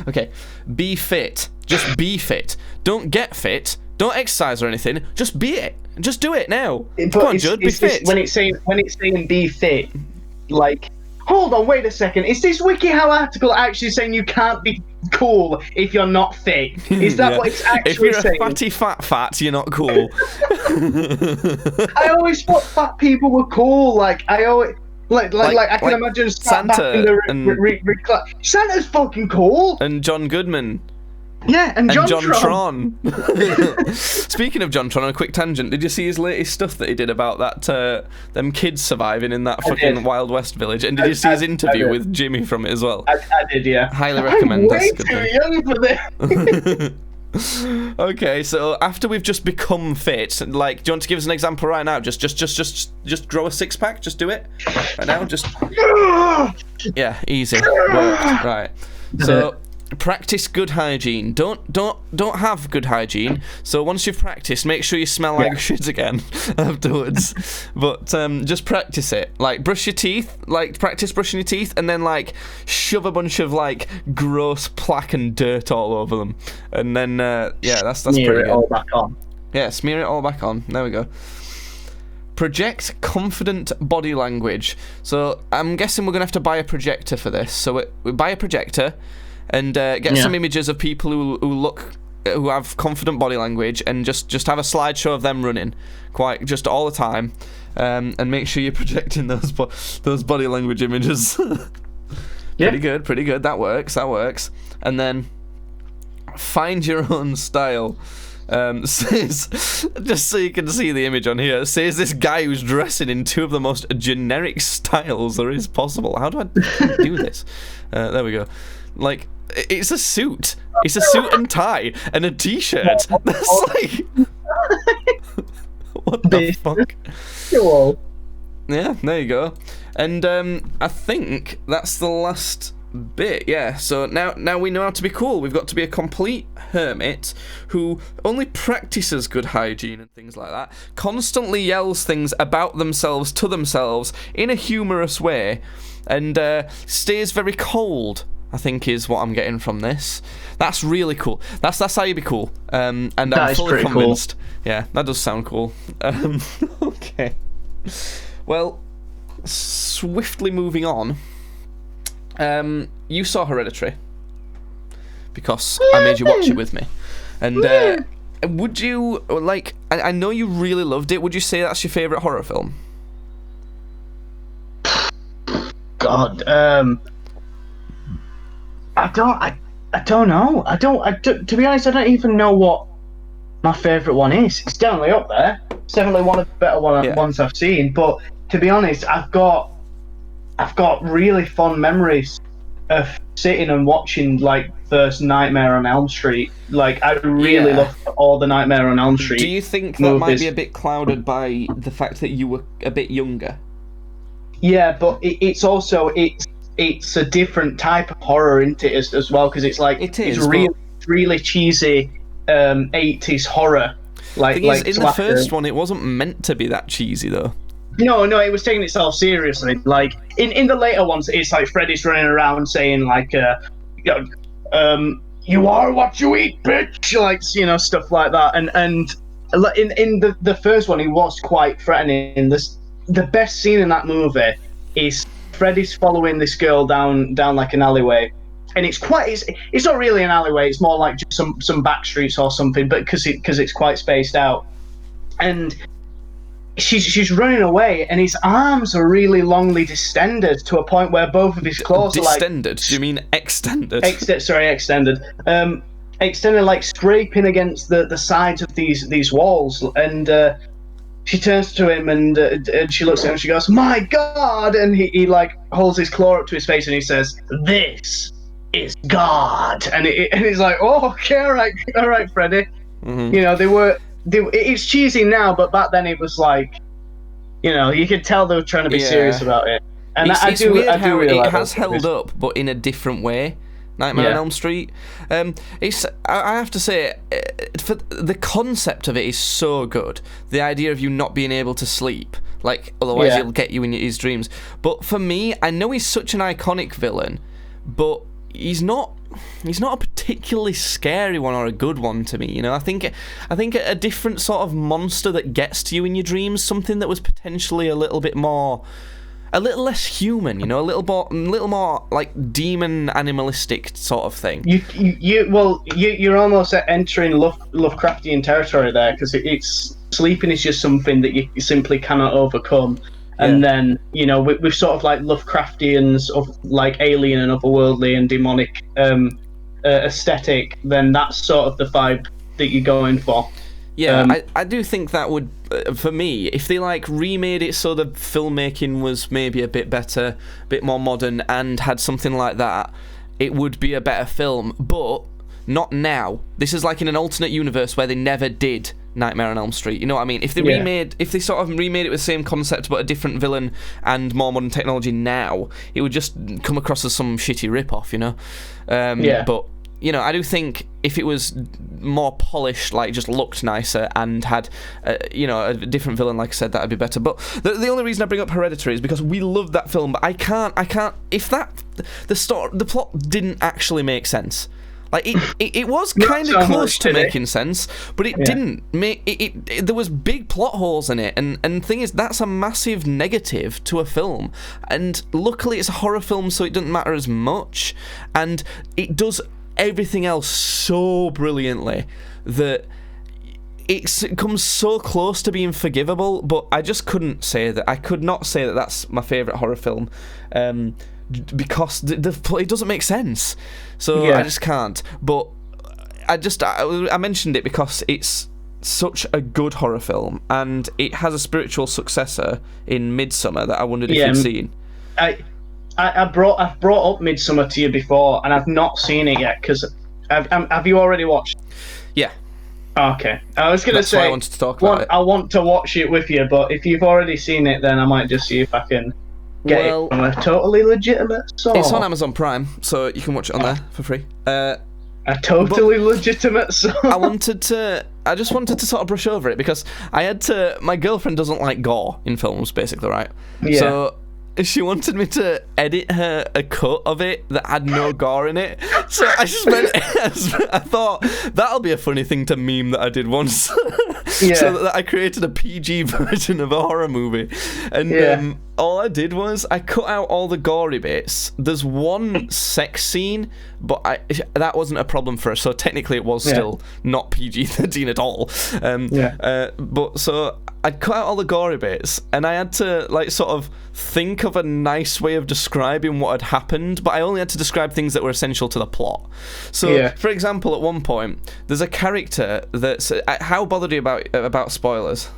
Okay, be fit. Just be fit. Don't get fit. Don't exercise or anything. Just be it. Just do it now. Come on, Judd, be fit. When it's saying be fit, like... Hold on, wait a second. Is this WikiHow article actually saying you can't be cool if you're not fit? Is that what it's actually saying? If you're a fatty fat, you're not cool. I always thought fat people were cool. Like I can imagine Santa Santa's fucking cool. And John Goodman. Yeah, and John Tron. Speaking of John Tron, on a quick tangent, did you see his latest stuff that he did about that them kids surviving in that fucking Wild West village? And did you see his interview with Jimmy from it as well? I did, yeah. Highly recommend. I'm way too young for this. Okay, so after we've just become fit, like, do you want to give us an example right now? Just grow a six-pack. Just do it right now. Just yeah, easy. Worked. Right. So. Practice good hygiene. Don't have good hygiene. So once you've practiced, make sure you smell like shit again afterwards. But just practice it. Like brush your teeth. Like practice brushing your teeth, and then like shove a bunch of like gross plaque and dirt all over them, and then that's pretty good. Smear it all back on. Yeah, smear it all back on. There we go. Project confident body language. So I'm guessing we're going to have to buy a projector for this. So we buy a projector and get some images of people who have confident body language, and just have a slideshow of them running just all the time, and make sure you're projecting those body language images. Pretty good. That works. And then find your own style. Says, just so you can see the image on here, says this guy who's dressing in two of the most generic styles there is possible. How do I do this? There we go. Like, it's a suit. It's a suit and tie and a t-shirt. That's like... what the fuck? Cool. Yeah, there you go. And I think that's the last bit. Yeah, so now we know how to be cool. We've got to be a complete hermit who only practices good hygiene and things like that, constantly yells things about themselves to themselves in a humorous way, and stays very cold, I think is what I'm getting from this. That's really cool. That's how you be cool. And I'm fully convinced. Cool. Yeah, that does sound cool. Okay. Well, swiftly moving on. You saw Hereditary because I made you watch it with me, and would you like? I know you really loved it. Would you say that's your favorite horror film? God, I don't know. To be honest, I don't even know what my favorite one is. It's definitely up there. It's definitely one of the better ones I've seen. But to be honest, I've got really fond memories of sitting and watching like first Nightmare on Elm Street. Like, I really loved all the Nightmare on Elm Street. Do you think that might be a bit clouded by the fact that you were a bit younger? Yeah, but it's also it's a different type of horror, isn't it, as well? Because it's like it's really cheesy 80s horror. In the first one, it wasn't meant to be that cheesy though. No, it was taking itself seriously. Like in the later ones, it's like Freddy's running around saying like, "You are what you eat, bitch," like, you know, stuff like that. And in the first one, he was quite threatening. The best scene in that movie is Freddy's following this girl down like an alleyway, and it's not really an alleyway. It's more like just some back streets or something, but because it's quite spaced out, and she's running away, and his arms are really longly distended to a point where both of his claws are like... Distended? Do you mean extended? Extended. Extended, like scraping against the sides of these walls, and she turns to him and she looks at him and she goes, "My God!" And he like holds his claw up to his face and he says, "This is God." And he's like, "Oh, okay, all right, Freddy." Mm-hmm. You know, it's cheesy now, but back then it was like, you know, you could tell they were trying to be serious about it. And it's weird how it has held up, but in a different way. Nightmare on Elm Street. I have to say, for the concept of it is so good. The idea of you not being able to sleep, like otherwise he'll get you in his dreams. But for me, I know he's such an iconic villain, but he's not a particularly scary one or a good one to me. You know, I think a different sort of monster that gets to you in your dreams, something that was potentially a little less human, you know, a little more like demon animalistic sort of thing. You're almost entering Lovecraftian territory there, because it's sleeping is just something that you simply cannot overcome. And then, you know, with sort of like Lovecraftians of like alien and otherworldly and demonic aesthetic, then that's sort of the vibe that you're going for. Yeah, I do think that would, for me, if they like remade it so the filmmaking was maybe a bit better, a bit more modern, and had something like that, it would be a better film. But not now. This is like in an alternate universe where they never did Nightmare on Elm Street. You know what I mean? If they sort of remade it with the same concept but a different villain and more modern technology now, it would just come across as some shitty rip-off, you know? But, you know, I do think if it was more polished, like just looked nicer and had, a different villain, like I said, that would be better. But the only reason I bring up Hereditary is because we loved that film, but I can't, if the plot didn't actually make sense. Like it was kind so of close much, to did it? making sense, but it didn't make it. There was big plot holes in it, and thing is, that's a massive negative to a film. And luckily, it's a horror film, so it doesn't matter as much, and it does everything else so brilliantly that it comes so close to being forgivable. But I just couldn't say that. I could not say that that's my favourite horror film. Because it doesn't make sense, so I just can't. But I mentioned it because it's such a good horror film, and it has a spiritual successor in Midsommar that I wondered if you'd seen. I've brought up Midsommar to you before, and I've not seen it yet. Because have you already watched? Yeah. Okay. I was gonna That's say why I wanted to talk about it. I want to watch it with you, but if you've already seen it, then I might just see if I can get it from a totally legitimate source. It's on Amazon Prime, so you can watch it on there for free. A totally legitimate source. I just wanted to sort of brush over it because my girlfriend doesn't like gore in films, basically, right? Yeah. So she wanted me to edit her a cut of it that had no gore in it. So I thought that'll be a funny thing to meme that I did once. Yeah. So that I created a PG version of a horror movie. And all I did was I cut out all the gory bits. There's one sex scene, but that wasn't a problem for her. So technically it was still not PG-13 at all. But so I cut out all the gory bits, and I had to like sort of think of a nice way of describing what had happened, but I only had to describe things that were essential to the plot. So, for example, at one point, there's a character that's... how bothered are you about spoilers?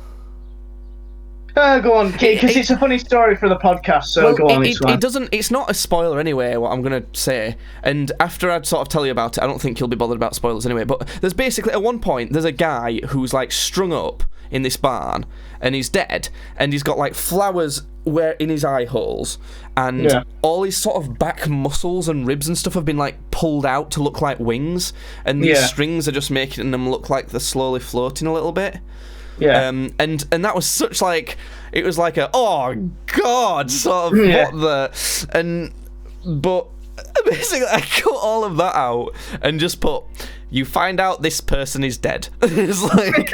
Go on, because it's a funny story for the podcast, so go on. It's not a spoiler anyway, what I'm going to say, and after I'd sort of tell you about it, I don't think you'll be bothered about spoilers anyway, but there's basically, at one point, there's a guy who's like strung up in this barn, and he's dead, and he's got like flowers in his eye holes, and all his sort of back muscles and ribs and stuff have been like pulled out to look like wings, and these strings are just making them look like they're slowly floating a little bit. Yeah. And that was such like, it was like a oh god sort of but basically I cut all of that out and just put, you find out this person is dead. It's like,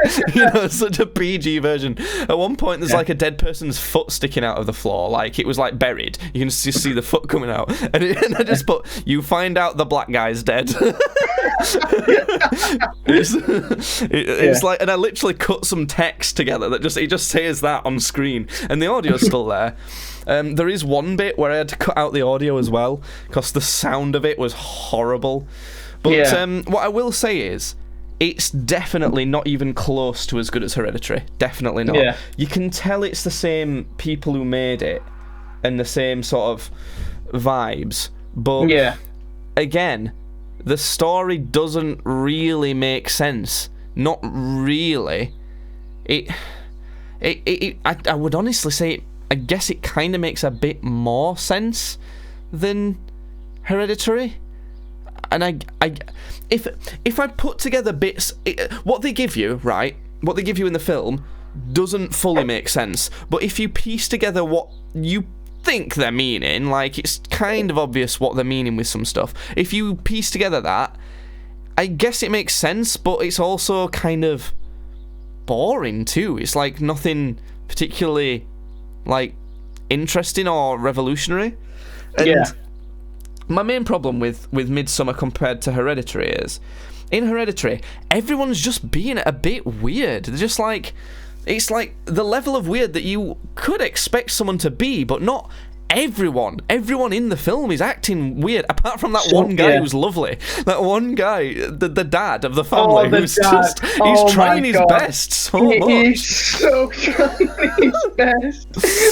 such a PG version. At one point, there's like a dead person's foot sticking out of the floor, like it was like buried. You can just see the foot coming out, and I just put, you find out the black guy's dead. It's like, and I literally cut some text together that it just says that on screen, and the audio's still there. There is one bit where I had to cut out the audio as well because the sound of it was horrible. But what I will say is, it's definitely not even close to as good as Hereditary. Definitely not. Yeah. You can tell it's the same people who made it and the same sort of vibes. But again, the story doesn't really make sense. Not really. I would honestly say, I guess it kind of makes a bit more sense than Hereditary. And if I put together bits, what they give you, right? What they give you in the film doesn't fully make sense. But if you piece together what you think they're meaning, like it's kind of obvious what they're meaning with some stuff. If you piece together that, I guess it makes sense, but it's also kind of boring too. It's like nothing particularly like interesting or revolutionary. And my main problem with Midsommar compared to Hereditary is, in Hereditary, everyone's just being a bit weird. They're just like, it's like the level of weird that you could expect someone to be, but not everyone. Everyone in the film is acting weird, apart from that one guy who's lovely. That one guy, the dad of the family, he's trying his best so much. He's so trying his best.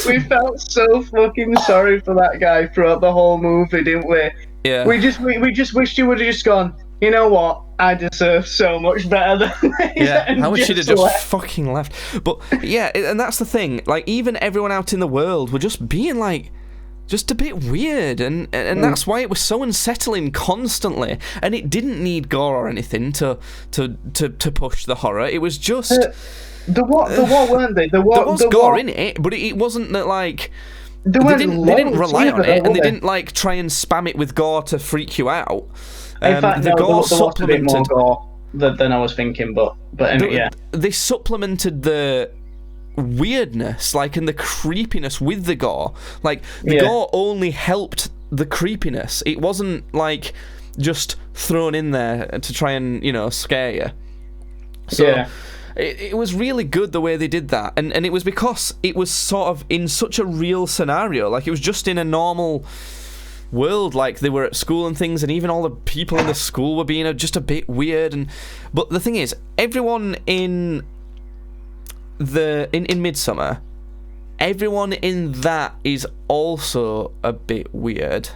We felt so fucking sorry for that guy throughout the whole movie, didn't we? Yeah. We just wished you would have just gone, you know what? I deserve so much better than this. I wish he'd have just fucking left. But yeah, and that's the thing. Like, even everyone out in the world were just being like, just a bit weird, and that's why it was so unsettling constantly. And it didn't need gore or anything to push the horror. It was just the what weren't they? There was gore in it, but it wasn't that like they didn't rely on it, and they didn't like try and spam it with gore to freak you out. In fact, the no, gore there was a bit more supplemented. gore than I was thinking, but anyway, yeah. They supplemented the weirdness, like, and the creepiness with the gore. Like, the gore only helped the creepiness. It wasn't like just thrown in there to try and, you know, scare you. So it was really good the way they did that, and it was because it was sort of in such a real scenario. Like, it was just in a normal world, like they were at school and things, and even all the people in the school were being just a bit weird. But the thing is, everyone in Midsommar, everyone in that is also a bit weird.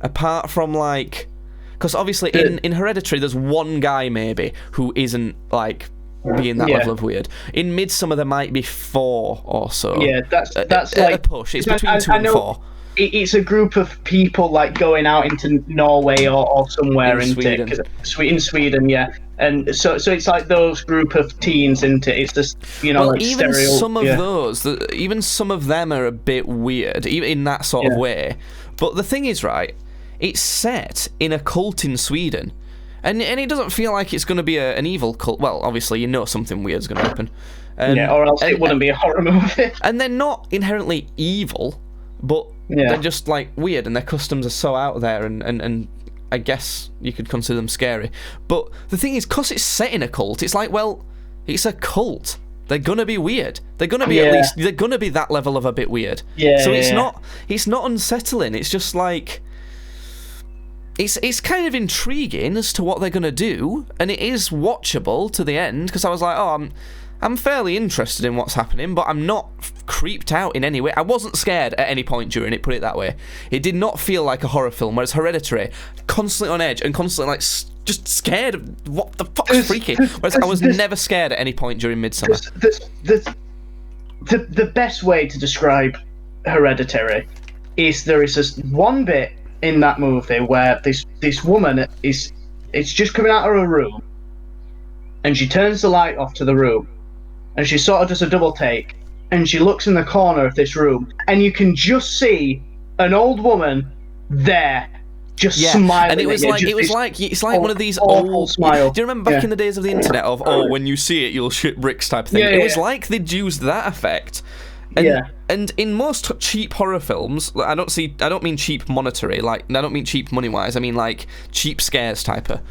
Apart from, like, because obviously in Hereditary there's one guy maybe who isn't, like, being that level of weird. In Midsommar there might be 4 or so. Yeah, that's like a push. It's between 2 and 4. It's a group of people, like, going out into Norway or somewhere In Sweden. In Sweden, yeah. And so it's like those group of teens, isn't it? It's just, you know, Well, like even stereo. some of those, even some of them are a bit weird, even in that sort of way. But the thing is, right, it's set in a cult in Sweden, and it doesn't feel like it's going to be an evil cult. Well, obviously, you know something weird's going to happen. Or else it wouldn't be a horror movie. And they're not inherently evil, but they're just, like, weird, and their customs are so out there, and I guess you could consider them scary. But the thing is, because it's set in a cult, it's like, well, it's a cult. They're gonna be weird. They're gonna be at least. They're gonna be that level of a bit weird. So it's not. It's not unsettling. It's just like. It's kind of intriguing as to what they're gonna do, and it is watchable to the end, because I was like, oh, I'm fairly interested in what's happening, but I'm not creeped out in any way. I wasn't scared at any point during it, put it that way. It did not feel like a horror film, whereas Hereditary, constantly on edge and constantly, like, just scared of what the fuck's freaky. Whereas I was never scared at any point during Midsommar. The best way to describe Hereditary is there is this one bit in that movie where this woman it's just coming out of her room, and she turns the light off to the room, and she sort of does a double take, and she looks in the corner of this room, and you can just see an old woman there, just smiling. And it was like one of these old smile. Do you remember back in the days of the internet of when you see it you'll shit bricks type of thing? It was like they'd used that effect. And in most cheap horror films, I don't mean cheap monetary, like, I don't mean cheap money wise, I mean like cheap scares type of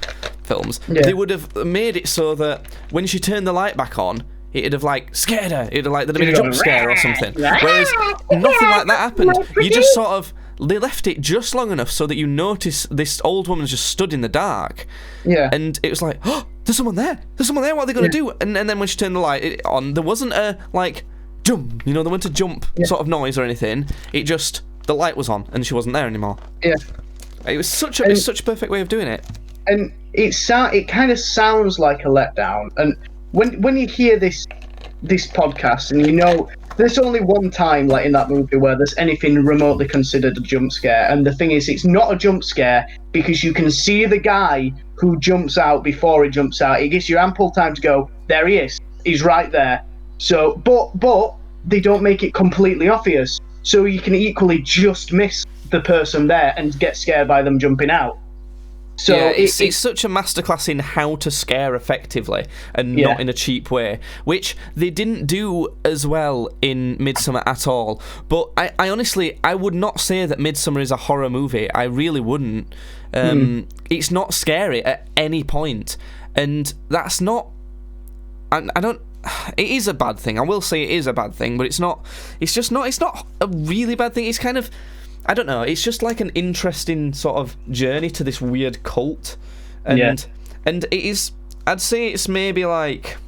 films. They would have made it so that when she turned the light back on, it'd have, like, scared her. It'd have, like, there'd have been a jump scare or something. Whereas nothing like that happened. You just sort of, they left it just long enough so that you notice this old woman's just stood in the dark. And it was like, oh, there's someone there. There's someone there. What are they going to do? And then when she turned the light on, there wasn't a, like, jump. You know, there wasn't a jump sort of noise or anything. It just, the light was on and she wasn't there anymore. It was such a perfect way of doing it. And it kind of sounds like a letdown. And when you hear this podcast, and you know there's only one time, like, in that movie where there's anything remotely considered a jump scare, and the thing is, it's not a jump scare because you can see the guy who jumps out before he jumps out. It gives you ample time to go, there he is, he's right there. So, but they don't make it completely obvious, so you can equally just miss the person there and get scared by them jumping out. So it's such a masterclass in how to scare effectively and not in a cheap way, which they didn't do as well in Midsommar at all. But I honestly, I would not say that Midsommar is a horror movie. I really wouldn't. It's not scary at any point, and that's not. I don't. It is a bad thing. I will say it is a bad thing, but it's not. It's just not. It's not a really bad thing. It's kind of. I don't know, it's just like an interesting sort of journey to this weird cult. And it is, I'd say it's maybe like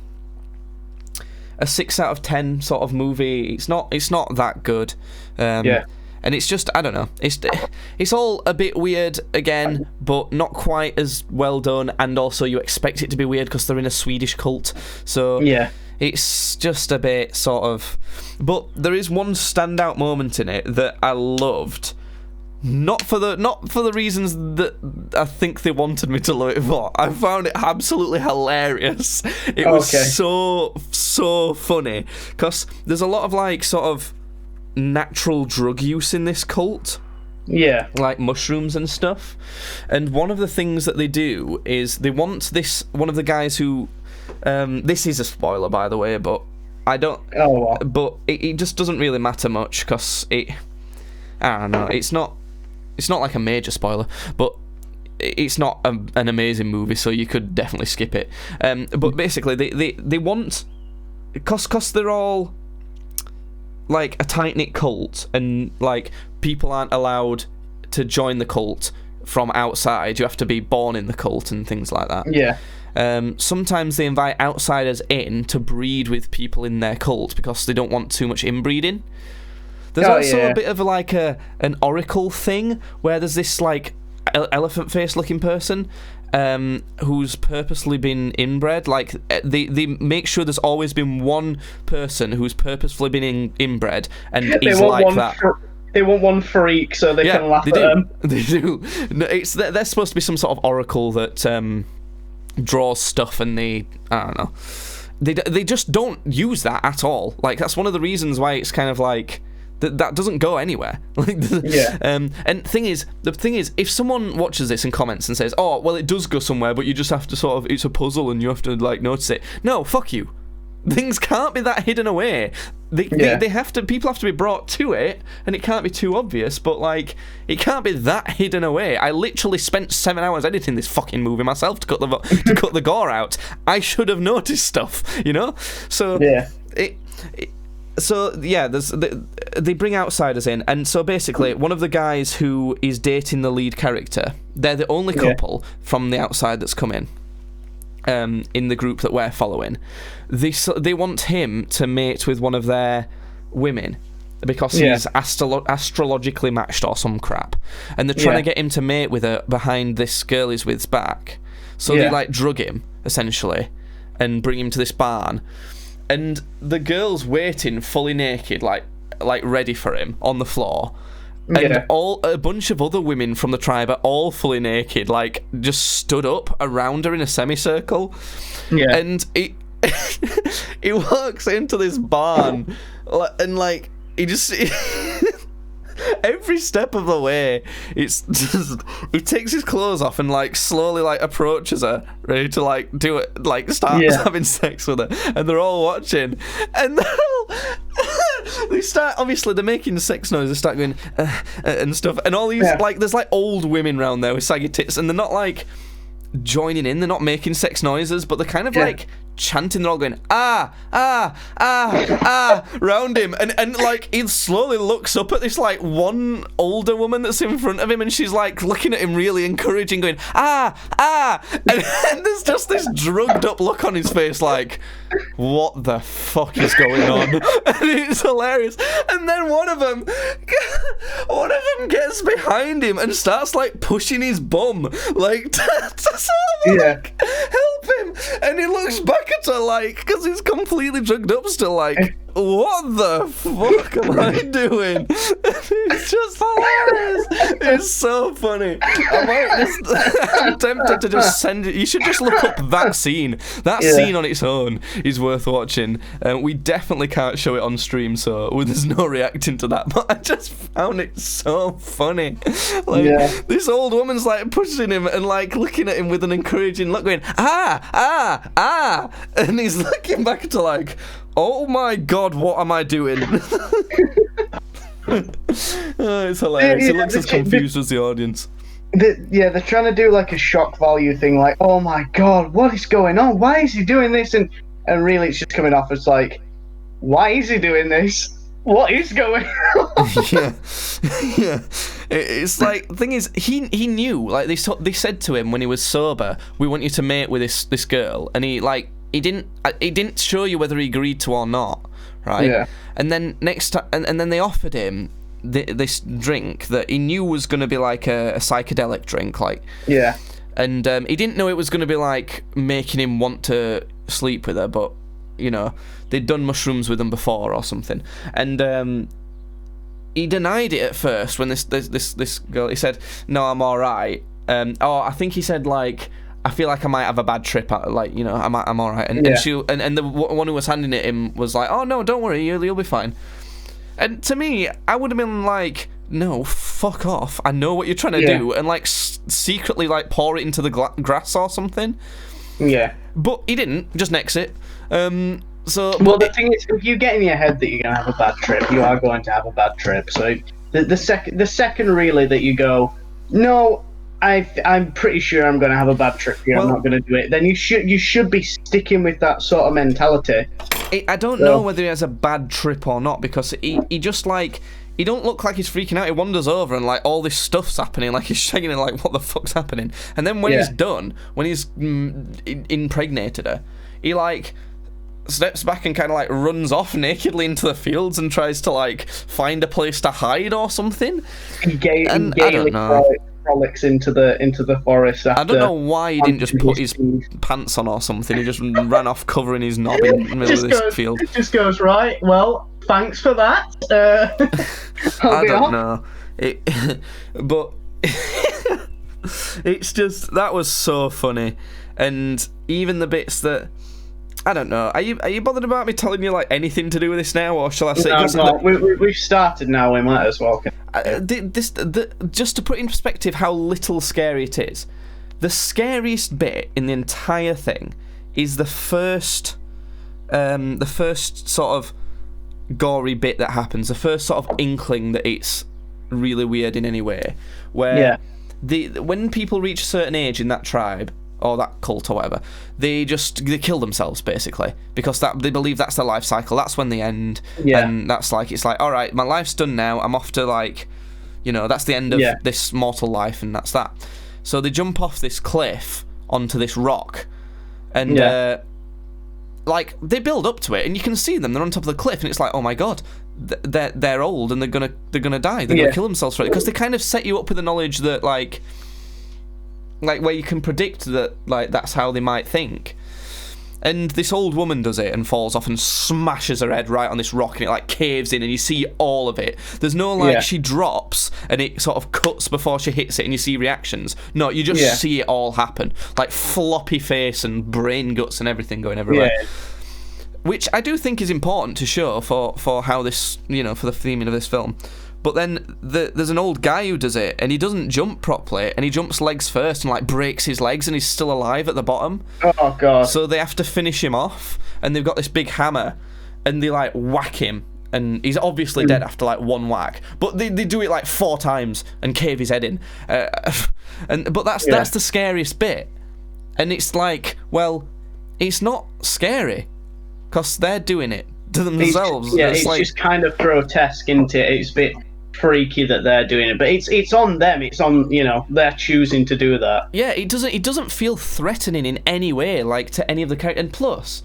a 6 out of 10 sort of movie. It's not that good. And it's just, I don't know, it's all a bit weird again, but not quite as well done, and also you expect it to be weird because they're in a Swedish cult. So it's just a bit sort of. But there is one standout moment in it that I loved. Not for the reasons that I think they wanted me to love it for. I found it absolutely hilarious. It was so funny. Because there's a lot of, like, sort of natural drug use in this cult. Yeah. like mushrooms and stuff. And one of the things that they do is they want one of the guys who, this is a spoiler by the way, but I don't. Oh, well. But it just doesn't really matter much because I don't know. It's not like a major spoiler, but it's not an amazing movie, so you could definitely skip it. But basically, they want, because they're all like a tight-knit cult, and like people aren't allowed to join the cult from outside. You have to be born in the cult and things like that. Yeah. Sometimes they invite outsiders in to breed with people in their cult because they don't want too much inbreeding. There's also a bit of like an oracle thing where there's this like elephant face looking person who's purposely been inbred. Like they make sure there's always been one person who's purposefully been inbred and is like that. They want one freak so they can laugh at them. They do. No, they're supposed to be some sort of oracle that draws stuff, and I don't know. They just don't use that at all. Like that's one of the reasons why it's kind of like that doesn't go anywhere. Yeah. And the thing is, if someone watches this and comments and says, "Oh, well, it does go somewhere, but you just have to sort of, it's a puzzle and you have to like notice it." No, fuck you. Things can't be that hidden away. They have to. People have to be brought to it, and it can't be too obvious. But like, it can't be that hidden away. I literally spent 7 hours editing this fucking movie myself to cut the gore out. I should have noticed stuff, you know. So yeah. They bring outsiders in, and so basically, one of the guys who is dating the lead character, they're the only couple from the outside that's come in the group that we're following. They want him to mate with one of their women because he's astrologically matched or some crap, and they're trying to get him to mate with her behind this girl he's with's back. So they like drug him essentially and bring him to this barn, and the girl's waiting fully naked, like ready for him on the floor. And a bunch of other women from the tribe are all fully naked, like just stood up around her in a semicircle. Yeah. And he walks into this barn, and like he just every step of the way, it's just he takes his clothes off and like slowly like approaches her, ready to like do it, like start having sex with her, and they're all watching, and they're all they start, obviously they're making sex noises, they start going and stuff, and all these like there's like old women around there with saggy tits, and they're not like joining in, they're not making sex noises, but they're kind of like chanting, they're all going round him, and like he slowly looks up at this like one older woman that's in front of him, and she's like looking at him really encouraging, going and there's just this drugged up look on his face like, what the fuck is going on? And it's hilarious. And then one of them gets behind him and starts like pushing his bum, like like, help him, and he looks back at her like, because he's completely drugged up still, like, what the fuck am I doing? It's just hilarious. It's so funny. I'm tempted to just send it. You should just look up that scene. That scene on its own is worth watching. We definitely can't show it on stream, so there's no reacting to that. But I just found it so funny. Like this old woman's like pushing him and like looking at him with an encouraging look, going and he's looking back at her like, oh my god, what am I doing? It's hilarious. It looks as confused as the audience. They're trying to do like a shock value thing, like, oh my god, what is going on? Why is he doing this? And really it's just coming off as like, why is he doing this? What is going on? It's like, the thing is, he knew, like they said to him when he was sober, we want you to mate with this girl, and he didn't show you whether he agreed to or not, right? Yeah. And then next time, and then they offered him this drink that he knew was going to be like a psychedelic drink, like. Yeah. And he didn't know it was going to be like making him want to sleep with her, but you know they'd done mushrooms with him before or something, and he denied it at first when this girl, he said, no, I'm all right. I think he said like, I feel like I might have a bad trip. Like, you know, I'm all right. And the one who was handing it him was like, oh no, don't worry, you'll be fine. And to me, I would have been like, no, fuck off. I know what you're trying to do, and like secretly like pour it into the grass or something. Yeah. But he didn't. Just necks it. So. Well, the thing is, if you get in your head that you're gonna have a bad trip, you are going to have a bad trip. So the second really that you go, no, I'm pretty sure I'm going to have a bad trip here. I'm not going to do it. Then you should be sticking with that sort of mentality. I don't know whether he has a bad trip or not, because he just like, he don't look like he's freaking out. He wanders over and like all this stuff's happening, like he's shaking and like, what the fuck's happening? And then when he's done, when he's impregnated her, he like steps back and kind of like runs off nakedly into the fields and tries to like find a place to hide or something. I don't know. Frolics into the forest. I don't know why he didn't just put his pants on or something. He just ran off covering his knob in the middle of this field. It just goes, right, well, thanks for that. I don't know. But it's just, that was so funny. And even the bits that, I don't know. Are you bothered about me telling you like anything to do with this now, or shall I say? No, we've started now. We might as well. Just to put in perspective how little scary it is, the scariest bit in the entire thing is the first sort of gory bit that happens. The first sort of inkling that it's really weird in any way. Where when people reach a certain age in that tribe, or that cult or whatever, they kill themselves basically, because they believe that's their life cycle. That's when they end, and that's like, it's like, all right, my life's done now. I'm off to like, that's the end of this mortal life, and that's that. So they jump off this cliff onto this rock, and like they build up to it, and you can see them. They're on top of the cliff, and it's like, oh my god, they're old, and they're gonna die. They're gonna kill themselves for it, because they kind of set you up with the knowledge that like where you can predict that like that's how they might think. And this old woman does it and falls off and smashes her head right on this rock, and it like caves in, and you see all of it. There's no like she drops and it sort of cuts before she hits it and you see reactions. No, you just see it all happen, like floppy face and brain guts and everything going everywhere. Which I do think is important to show for how this, for the theming of this film. But then there's an old guy who does it, and he doesn't jump properly, and he jumps legs first and like breaks his legs, and he's still alive at the bottom. Oh god! So they have to finish him off, and they've got this big hammer, and they like whack him, and he's obviously dead after like one whack. But they do it like 4 times and cave his head in, but that's the scariest bit, and it's like, well, it's not scary, because they're doing it to themselves. It's like, just kind of grotesque, isn't it? It's a bit freaky that they're doing it, but it's on them. It's on, they're choosing to do that. Yeah, it doesn't feel threatening in any way, like to any of the characters. And plus,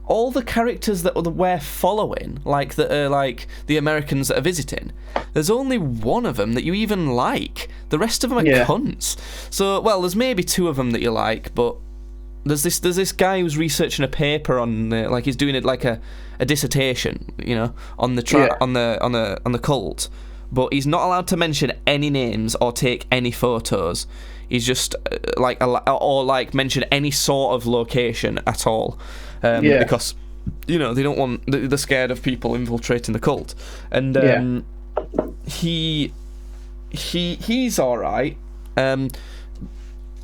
all the characters that we're following, like that are like the Americans that are visiting, there's only one of them that you even like. The rest of them are cunts. So, well, there's maybe 2 of them that you like, but there's this guy who's researching a paper on like he's doing it like a dissertation, on the cult. But he's not allowed to mention any names or take any photos. He's just mention any sort of location at all, because they don't want, they're scared of people infiltrating the cult. And he's all right,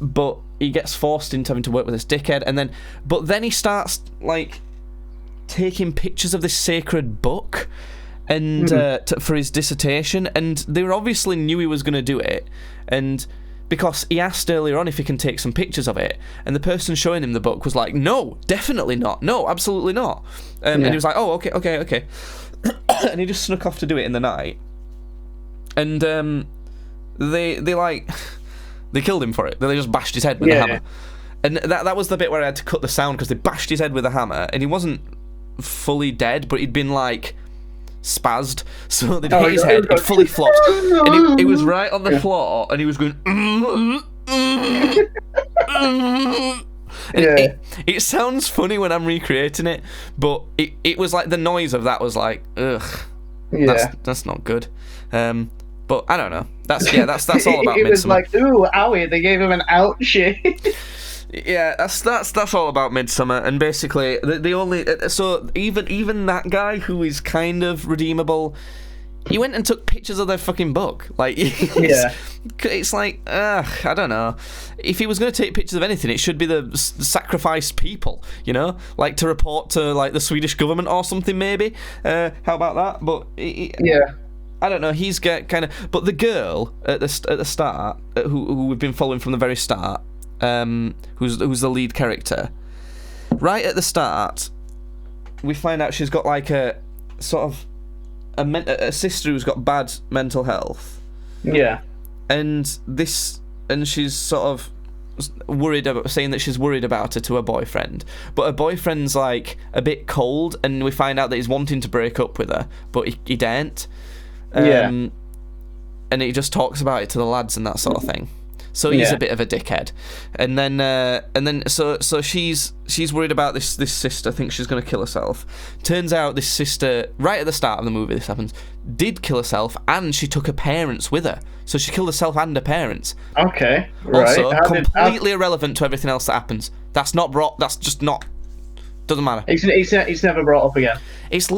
but he gets forced into having to work with this dickhead, but then he starts like taking pictures of this sacred book and for his dissertation, and they obviously knew he was going to do it, and because he asked earlier on if he can take some pictures of it, and the person showing him the book was like, no, definitely not, no, absolutely not, and he was like, oh, okay and he just snuck off to do it in the night, and they killed him for it. They just bashed his head with a hammer, and that was the bit where I had to cut the sound, because they bashed his head with a hammer, and he wasn't fully dead, but he'd been like spazzed, so they'd hit his head, he'd fully flopped, and he was right on the floor, and he was going it sounds funny when I'm recreating it, but it was like the noise of that was like, ugh, that's not good. But I don't know. That's all about Midsommar. It was like, ooh, owie, they gave him an ouchie. Yeah, that's all about Midsommar, and basically the only, so even that guy who is kind of redeemable, He went and took pictures of their fucking book. Like, it's like, I don't know. If he was going to take pictures of anything, it should be the sacrificed people, you know? Like, to report to, like, the Swedish government or something, maybe. How about that? But, I don't know, he's kind of... But the girl at the start, who we've been following from the very start, who's the lead character, right at the start, we find out she's got, like, a sort of... a sister who's got bad mental health. Yeah. And she's sort of worried about, saying that she's worried about her to her boyfriend. But her boyfriend's, like, a bit cold, and we find out that he's wanting to break up with her, but he daren't. And he just talks about it to the lads and that sort of thing. So he's a bit of a dickhead, and then so she's worried about this sister, thinks she's going to kill herself. Turns out this sister, right at the start of the movie, this happens, did kill herself, and she took her parents with her. So she killed herself and her parents. Okay, right. Also, completely irrelevant to everything else that happens. That's just not. Doesn't matter. It's never brought up again. It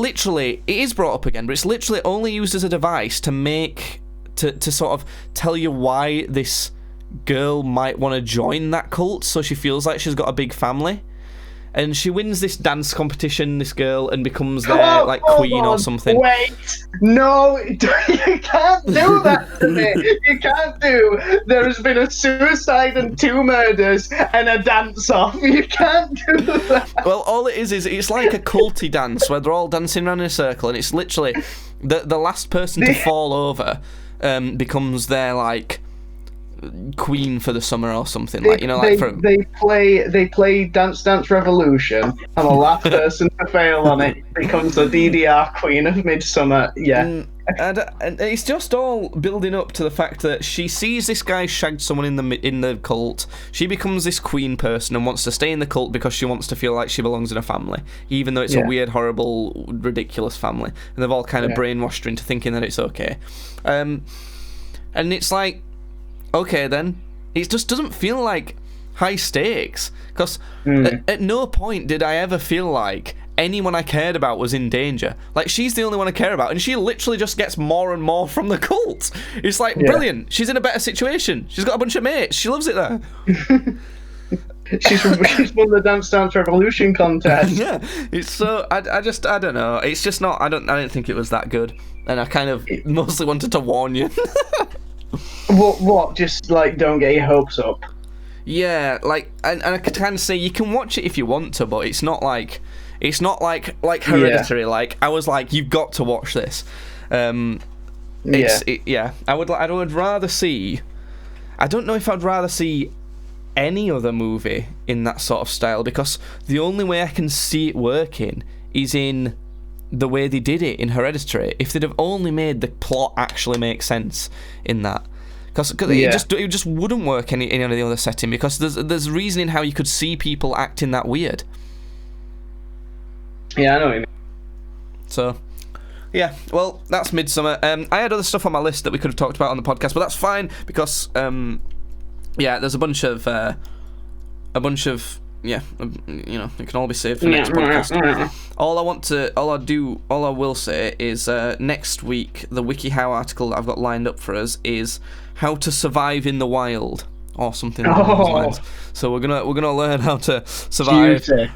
is brought up again, but it's literally only used as a device to sort of tell you why this girl might want to join that cult, so she feels like she's got a big family. And she wins this dance competition, this girl, and becomes their queen or something. Wait, no, you can't do that to me. You can't do. There has been a suicide and 2 murders and a dance off. You can't do that. Well, all it is it's like a culty dance where they're all dancing around in a circle, and it's literally the last person to fall over becomes their queen for the summer or something. They play Dance Dance Revolution, and the last person to fail on it becomes the DDR Queen of Midsummer. And it's just all building up to the fact that she sees this guy shagged someone in the cult. She becomes this queen person and wants to stay in the cult because she wants to feel like she belongs in a family, even though it's a weird, horrible, ridiculous family. And they've all kind of brainwashed her into thinking that it's okay. And it's like, okay, then. It just doesn't feel like high stakes. Because at no point did I ever feel like anyone I cared about was in danger. Like, she's the only one I care about, and she literally just gets more and more from the cult. It's like, brilliant. She's in a better situation. She's got a bunch of mates. She loves it there. She's won the Dance Dance Revolution contest. Yeah, it's so... I don't know. It's just not... I don't think it was that good. And I kind of mostly wanted to warn you. What? Just, don't get your hopes up. Yeah, and I could kind of say you can watch it if you want to, but it's not like Hereditary. I was like, you've got to watch this. I would rather see. I don't know if I'd rather see any other movie in that sort of style, because the only way I can see it working is in the way they did it in Hereditary. If they'd have only made the plot actually make sense in that. Because it just wouldn't work in any other setting, because there's reasoning how you could see people acting that weird. Yeah, I know what you mean. So, yeah, well, that's Midsummer. I had other stuff on my list that we could have talked about on the podcast, but that's fine, because there's a bunch of it can all be saved for next podcast. All I will say is next week the WikiHow article that I've got lined up for us is how to survive in the wild, or something along those lines. So we're gonna learn how to survive. Tuesday.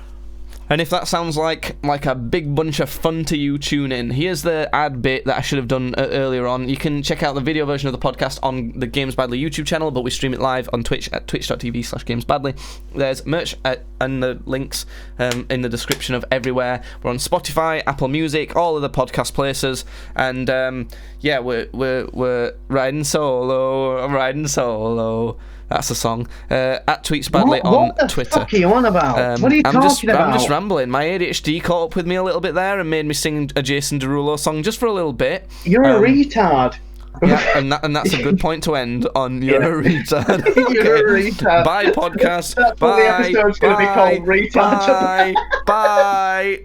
And if that sounds like a big bunch of fun to you, tune in. Here's the ad bit that I should have done earlier on. You can check out the video version of the podcast on the Games Badly YouTube channel, but we stream it live on Twitch at twitch.tv/GamesBadly. There's merch and the links in the description of everywhere. We're on Spotify, Apple Music, all of the podcast places, and we're riding solo. I'm riding solo. That's a song. At Tweets Badly on Twitter. What the fuck are you on about? What are you talking about? I'm just rambling. My ADHD caught up with me a little bit there and made me sing a Jason Derulo song just for a little bit. You're a retard. Yeah, and that's a good point to end on. You're a retard. Okay. You're a retard. Bye, podcast. That's Bye. what the episode's going to be called, retard. Bye. Bye. Bye.